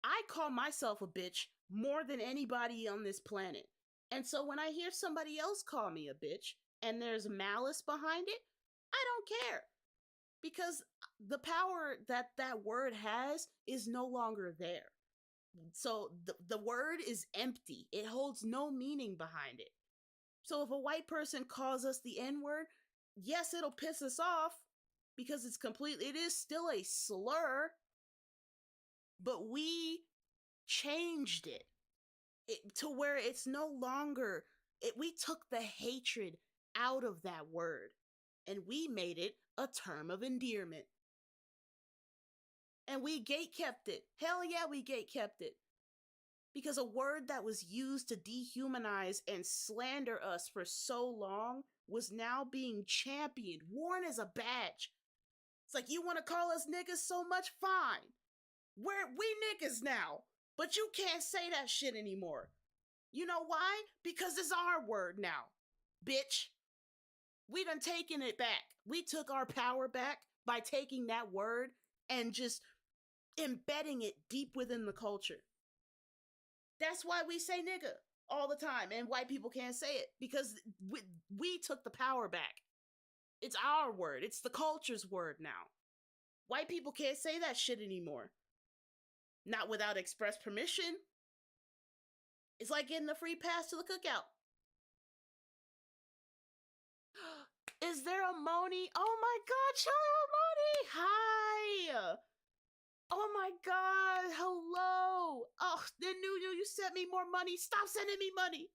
I call myself a bitch more than anybody on this planet. And so when I hear somebody else call me a bitch and there's malice behind it, I don't care. Because the power that word has is no longer there. So the word is empty. It holds no meaning behind it. So if a white person calls us the N-word, yes, it'll piss us off because it is still a slur, but we changed it to where it's no longer, we took the hatred out of that word and we made it a term of endearment. And we gatekept it. Hell yeah, we gatekept it. Because a word that was used to dehumanize and slander us for so long was now being championed, worn as a badge. It's like, you want to call us niggas so much? Fine. We niggas now. But you can't say that shit anymore. You know why? Because it's our word now, bitch. We done taken it back. We took our power back by taking that word and just embedding it deep within the culture. That's why we say nigga all the time, and white people can't say it, because we took the power back. It's our word. It's the culture's word now. White people can't say that shit anymore. Not without express permission. It's like getting a free pass to the cookout. Is there a Moni? Oh my god, hello Moni! Hi! Oh my god, hello! Oh, they knew you sent me more money. Stop sending me money!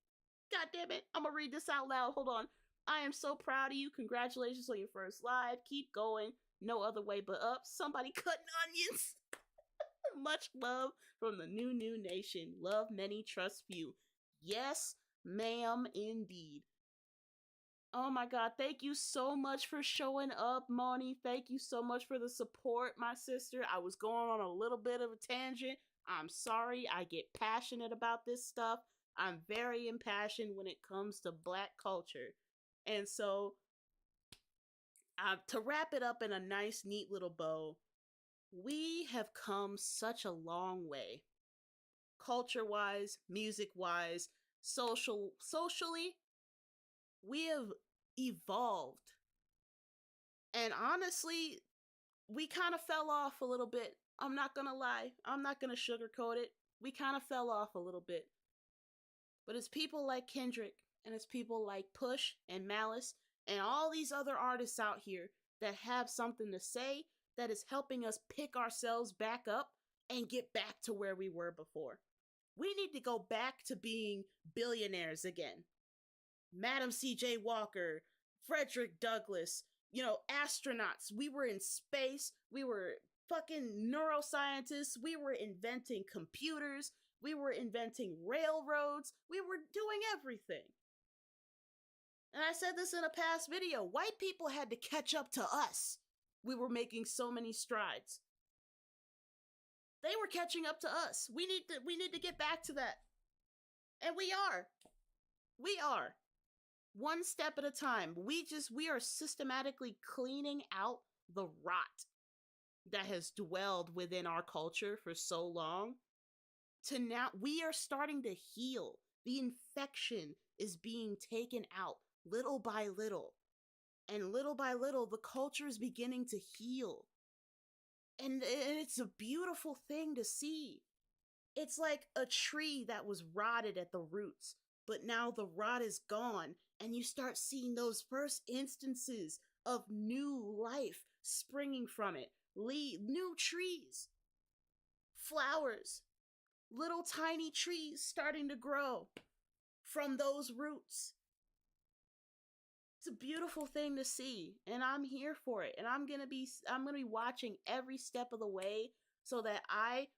God damn it. I'm gonna read this out loud. Hold on. I am so proud of you. Congratulations on your first live. Keep going. No other way but up. Somebody cutting onions. Much love from the new nation. Love many, trust few. Yes, ma'am, indeed. Oh my god, thank you so much for showing up, Moni. Thank you so much for the support, my sister. I was going on a little bit of a tangent. I'm sorry. I get passionate about this stuff. I'm very impassioned when it comes to Black culture. And so, to wrap it up in a nice, neat little bow, we have come such a long way. Culture-wise, music-wise, socially, we have evolved. And honestly, we kind of fell off a little bit. I'm not gonna lie. I'm not gonna sugarcoat it. We kind of fell off a little bit. But it's people like Kendrick, and it's people like Push and Malice, and all these other artists out here that have something to say that is helping us pick ourselves back up and get back to where we were before. We need to go back to being billionaires again. Madam C.J. Walker, Frederick Douglass, astronauts. We were in space. We were fucking neuroscientists. We were inventing computers. We were inventing railroads. We were doing everything. And I said this in a past video. White people had to catch up to us. We were making so many strides. They were catching up to us. We need to get back to that. And we are. We are. One step at a time. We are systematically cleaning out the rot that has dwelled within our culture for so long. To now, we are starting to heal. The infection is being taken out little by little. And little by little, the culture is beginning to heal. And it's a beautiful thing to see. It's like a tree that was rotted at the roots, but now the rot is gone, and you start seeing those first instances of new life springing from it. New trees, flowers, little tiny trees starting to grow from those roots. It's a beautiful thing to see, and I'm here for it. And I'm gonna be watching every step of the way, so that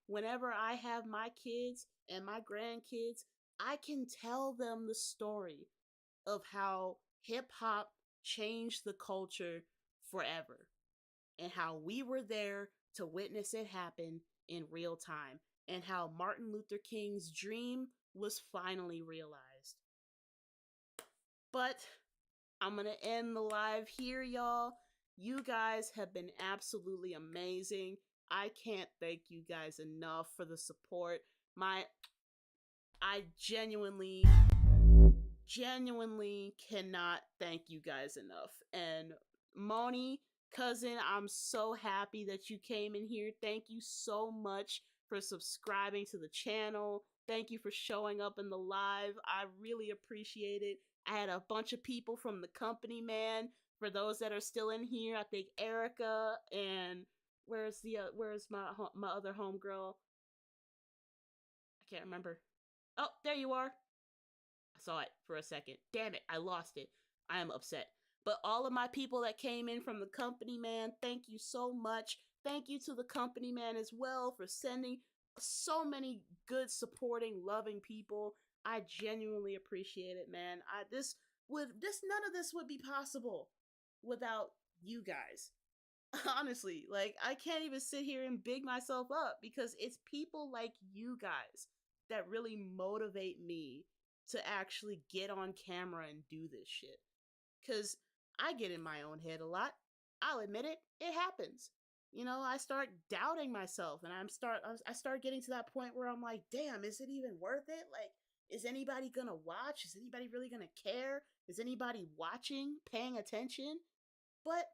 whenever I have my kids and my grandkids, I can tell them the story of how hip hop changed the culture forever, and how we were there to witness it happen in real time, and how Martin Luther King's dream was finally realized. But I'm gonna end the live here, y'all. You guys have been absolutely amazing. I can't thank you guys enough for the support. I genuinely cannot thank you guys enough. And Moni, cousin, I'm so happy that you came in here. Thank you so much for subscribing to the channel. Thank you for showing up in the live. I really appreciate it. I had a bunch of people from the company, man. For those that are still in here, I think Erica and where's my other homegirl? I can't remember. Oh, there you are. I saw it for a second. Damn it, I lost it. I am upset. But all of my people that came in from the company, man, thank you so much. Thank you to the company, man, as well, for sending so many good, supporting, loving people. I genuinely appreciate it, man. None of this would be possible without you guys. Honestly, like, I can't even sit here and big myself up, because it's people like you guys that really motivate me to actually get on camera and do this shit. Because I get in my own head a lot. I'll admit it. It happens. I start doubting myself, and I start getting to that point where I'm like, damn, is it even worth it? Like, is anybody gonna watch? Is anybody really gonna care? Is anybody watching, paying attention? But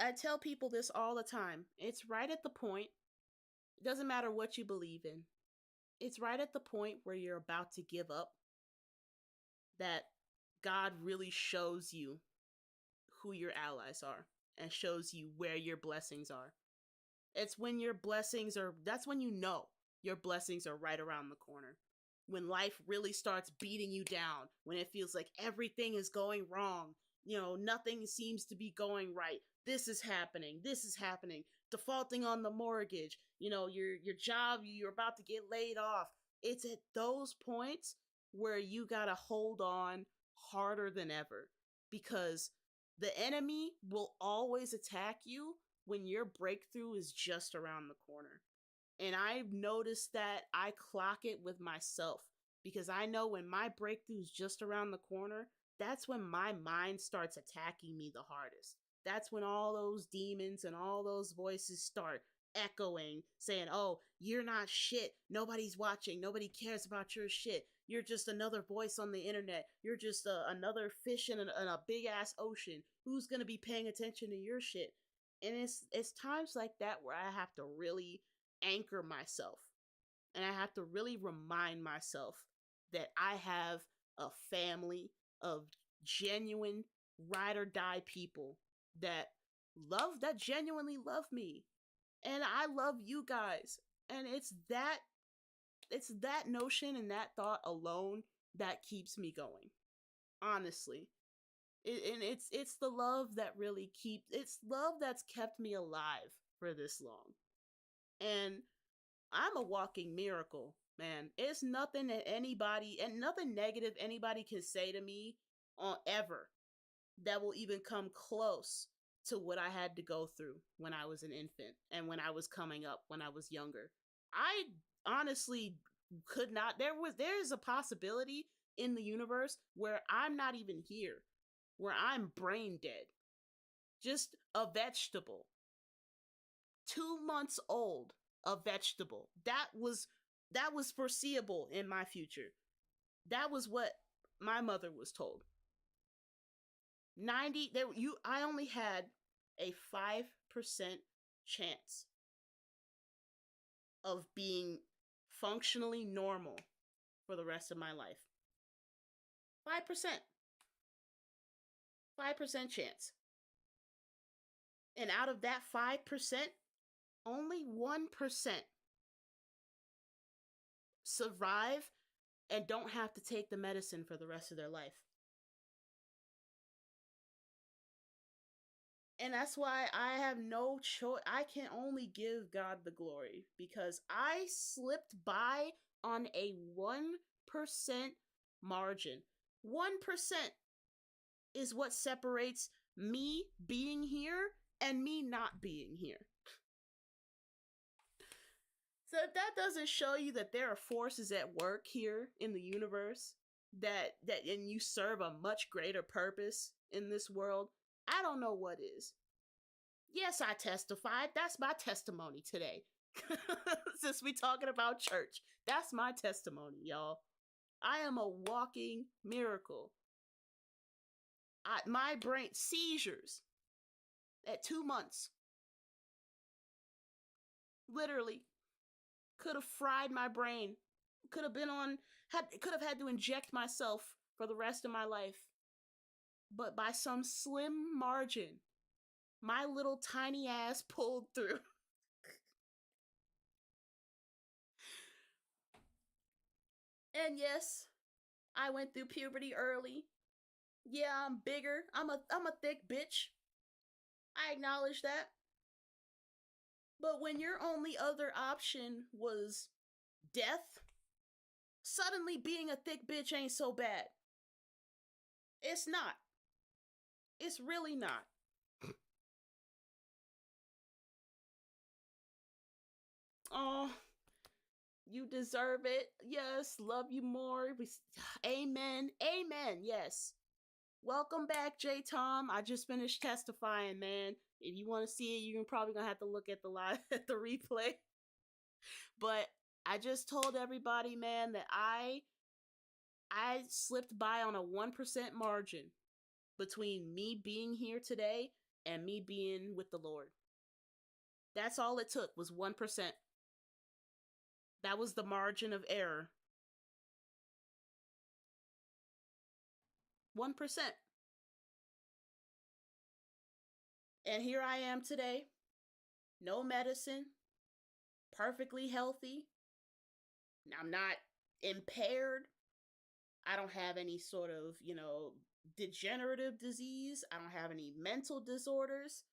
I tell people this all the time. It's right at the point, it doesn't matter what you believe in. It's right at the point where you're about to give up that God really shows you who your allies are and shows you where your blessings are. It's when that's when you know your blessings are right around the corner. When life really starts beating you down, when it feels like everything is going wrong, nothing seems to be going right. This is happening, defaulting on the mortgage, your job, you're about to get laid off. It's at those points where you gotta hold on harder than ever, because the enemy will always attack you when your breakthrough is just around the corner. And I've noticed that I clock it with myself, because I know when my breakthrough is just around the corner, that's when my mind starts attacking me the hardest. That's when all those demons and all those voices start echoing, saying, oh, you're not shit. Nobody's watching. Nobody cares about your shit. You're just another voice on the internet. You're just another fish in a big ass ocean. Who's going to be paying attention to your shit? And it's times like that where I have to really anchor myself, and I have to really remind myself that I have a family of genuine ride or die people that genuinely love me, and I love you guys. And it's that notion and that thought alone that keeps me going, honestly. And it's the love that really it's love that's kept me alive for this long. And I'm a walking miracle, man. It's nothing that anybody, and nothing negative anybody can say to me ever that will even come close to what I had to go through when I was an infant and when I was coming up, when I was younger. I honestly could not. There's a possibility in the universe where I'm not even here, where I'm brain dead, just a vegetable, 2 months old, a vegetable. That was foreseeable in my future. That was what my mother was told. I only had a 5% chance of being functionally normal for the rest of my life. 5%. 5% chance. And out of that 5%, only 1% survive and don't have to take the medicine for the rest of their life. And that's why I have no choice. I can only give God the glory, because I slipped by on a 1% margin. 1% is what separates me being here and me not being here. So if that doesn't show you that there are forces at work here in the universe, and you serve a much greater purpose in this world, I don't know what is. Yes, I testified. That's my testimony today. Since we talking about church, that's my testimony, y'all. I am a walking miracle. My brain seizures at 2 months. Literally could have fried my brain. Could have had to inject myself for the rest of my life. But by some slim margin, my little tiny ass pulled through. And yes, I went through puberty early. Yeah, I'm bigger. I'm a thick bitch. I acknowledge that. But when your only other option was death, suddenly being a thick bitch ain't so bad. It's not. It's really not. Oh, you deserve it. Yes, love you more. Amen. Amen. Yes. Welcome back, J. Tom. I just finished testifying, man. If you want to see it, you're probably gonna have to look at the live at the replay. But I just told everybody, man, that I slipped by on a 1% margin between me being here today and me being with the Lord. That's all it took, was 1%. That was the margin of error. 1%. And here I am today. No medicine. Perfectly healthy. I'm not impaired. I don't have any sort of, degenerative disease. I don't have any mental disorders.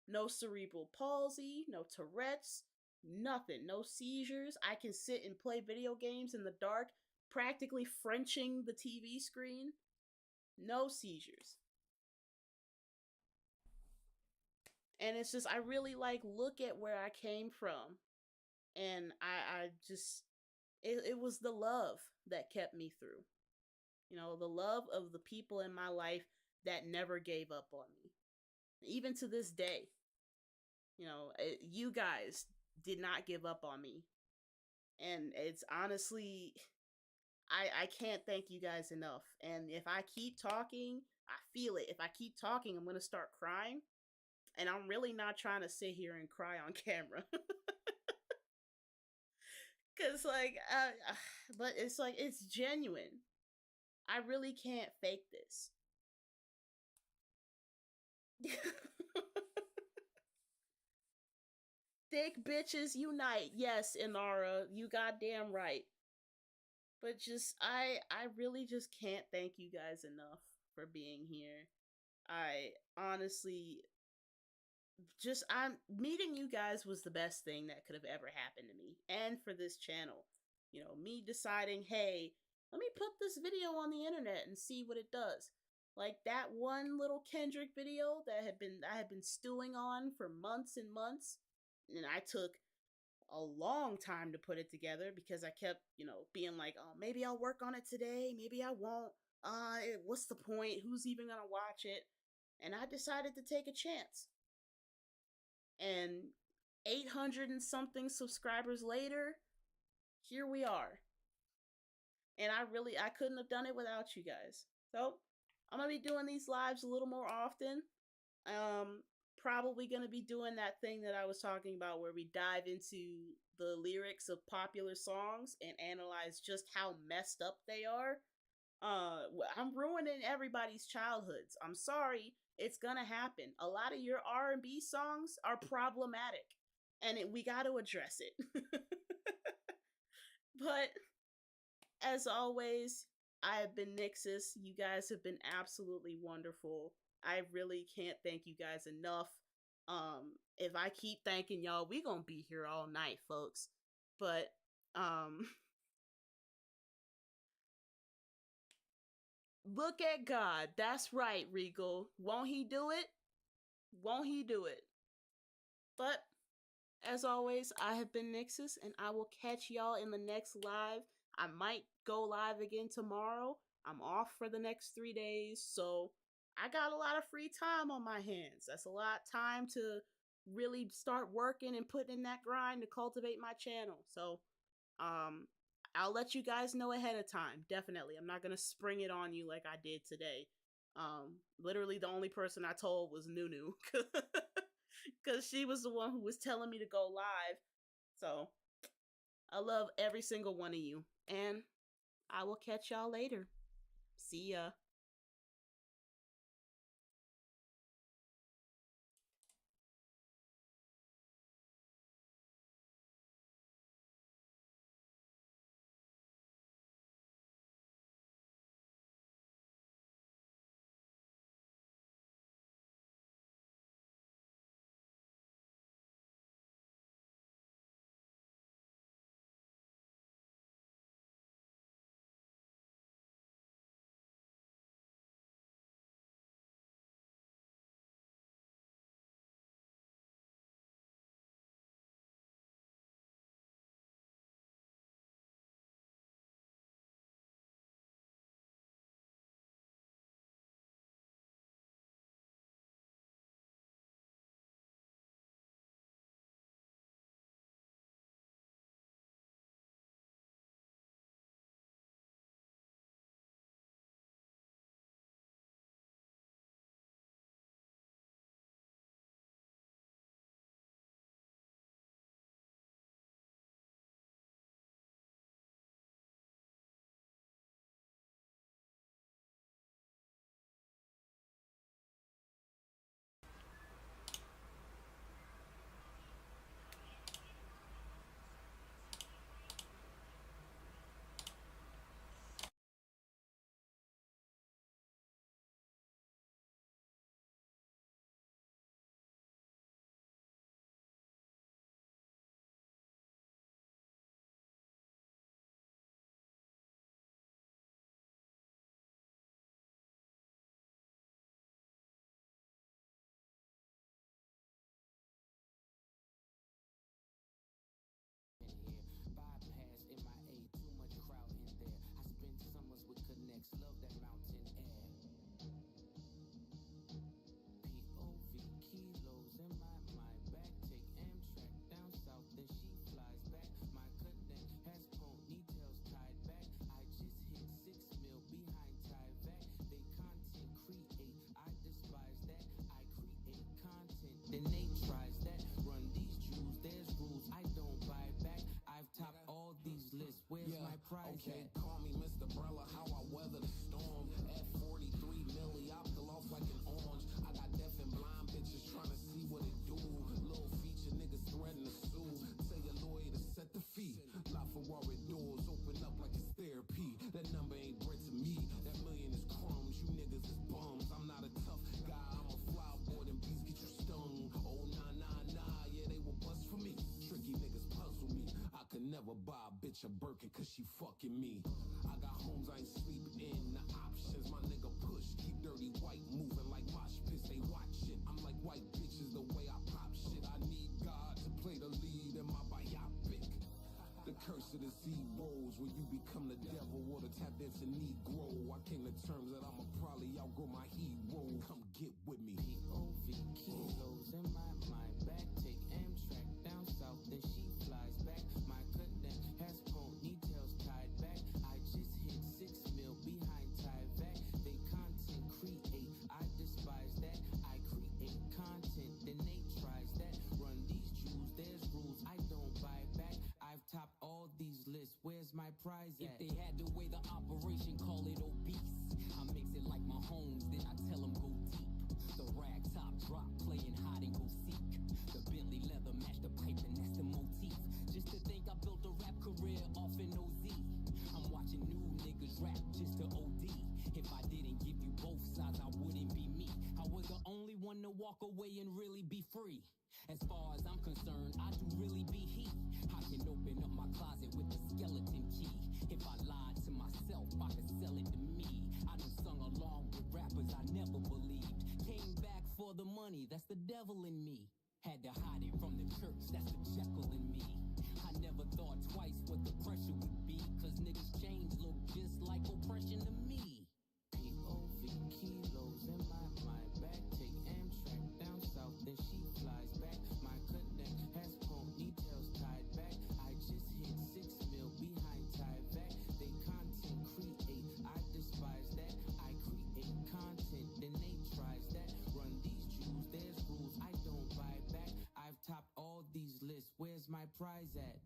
No cerebral palsy, no Tourette's, nothing, no seizures. I can sit and play video games in the dark, practically Frenching the TV screen. No seizures. And it's just, I really look at where I came from. And I just, it was the love that kept me through. The love of the people in my life that never gave up on me. Even to this day, you guys did not give up on me. And it's honestly, I can't thank you guys enough. And if I keep talking, I feel it. If I keep talking, I'm going to start crying. And I'm really not trying to sit here and cry on camera. Cause but it's it's genuine. I really can't fake this. Thick bitches unite. Yes, Inara, you goddamn right. But just I really just can't thank you guys enough for being here. I honestly I'm meeting you guys was the best thing that could have ever happened to me and for this channel. Me deciding, hey, let me put this video on the internet and see what it does. Like that one little Kendrick video that I had been stewing on for months and months, and I took a long time to put it together because I kept, being like, oh, maybe I'll work on it today, maybe I won't. What's the point? Who's even gonna watch it? And I decided to take a chance. And 800 and something subscribers later, here we are. And I couldn't have done it without you guys. So I'm gonna be doing these lives a little more often. Probably gonna be doing that thing that I was talking about where we dive into the lyrics of popular songs and analyze just how messed up they are. I'm ruining everybody's childhoods. I'm sorry, it's gonna happen. A lot of your R&B songs are problematic, and we got to address it. But as always, I have been Nixus. You guys have been absolutely wonderful. I really can't thank you guys enough. If I keep thanking y'all, we gonna be here all night, folks. But look at God. That's right, Regal. Won't he do it? Won't he do it? But as always, I have been Nixus, and I will catch y'all in the next live. I might go live again tomorrow. I'm off for the next 3 days, so I got a lot of free time on my hands. That's a lot of time to really start working and putting in that grind to cultivate my channel. So, I'll let you guys know ahead of time. Definitely. I'm not going to spring it on you like I did today. Literally the only person I told was Nunu. Because she was the one who was telling me to go live. So, I love every single one of you. And I will catch y'all later. See ya. at? Call me Mr. Brella, how I weather the storm. At 43 milli, I peel off like an orange. I got deaf and blind bitches trying to see what it do. Little feature niggas threatening to sue. Tell your lawyer to set the fee. LaFerrari doors open up like it's therapy. That number ain't bread to me. That million is crumbs. You niggas is bums. I'm not a tough guy. I'm a fly boy. Them beats get you stung. Oh, nah. Yeah, they will bust for me. Tricky niggas puzzle me. I could never buy a bitch a Birkin cause she fucking me. I got homes I ain't sleeping in. The options my nigga push. Keep dirty white moving like mosh pits. They watching. I'm like white bitches the way I pop shit. I need God to play the lead in my biopic. The curse of the zeros when you become the devil or the tap dancing Negro. I came to terms that I'ma probably outgrow my hero. Come get with me. POV kilos in my mind. Back take Amtrak down south, then she flies back. My cousin has ponytails tied back. I just hit 6 mil behind Tyvek. They content create, I despise that. I create content, then they tries that. Run these jewels, there's rules I don't buy back. I've topped all these lists, where's my prize at? If they had to weigh the operation, call it obese. I mix it like my homes, then I tell them go deep. The rag top drop, playing hide and go seek. The Bentley leather match the pipe and that's the motif. Just to think I built a rap career off an OZ. I'm watching new niggas rap just to OD. If I didn't give you both sides, I wouldn't be me. I was the only one to walk away and really be free. As far as I'm concerned, I do really be he. I can open up my closet with the skeleton key. If I lied to myself, I could sell it to me. I done sung along with rappers I never believed. Came back for the money, that's the devil in me. Had to hide it from the church, that's the Jekyll in me. I never thought twice what the pressure would be. Cause niggas' chains look just like oppression to me. POV kilos in my mind. Back take Amtrak down south, then she flies back. My cousin has ponytails tied back. I just hit 6 mil behind Tyvek. They content create, I despise that. I create content, then they tries that. Run these jewels, there's rules I don't buy back. I've topped all these lists, where's my prize at?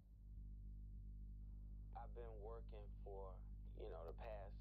I've been working for, the past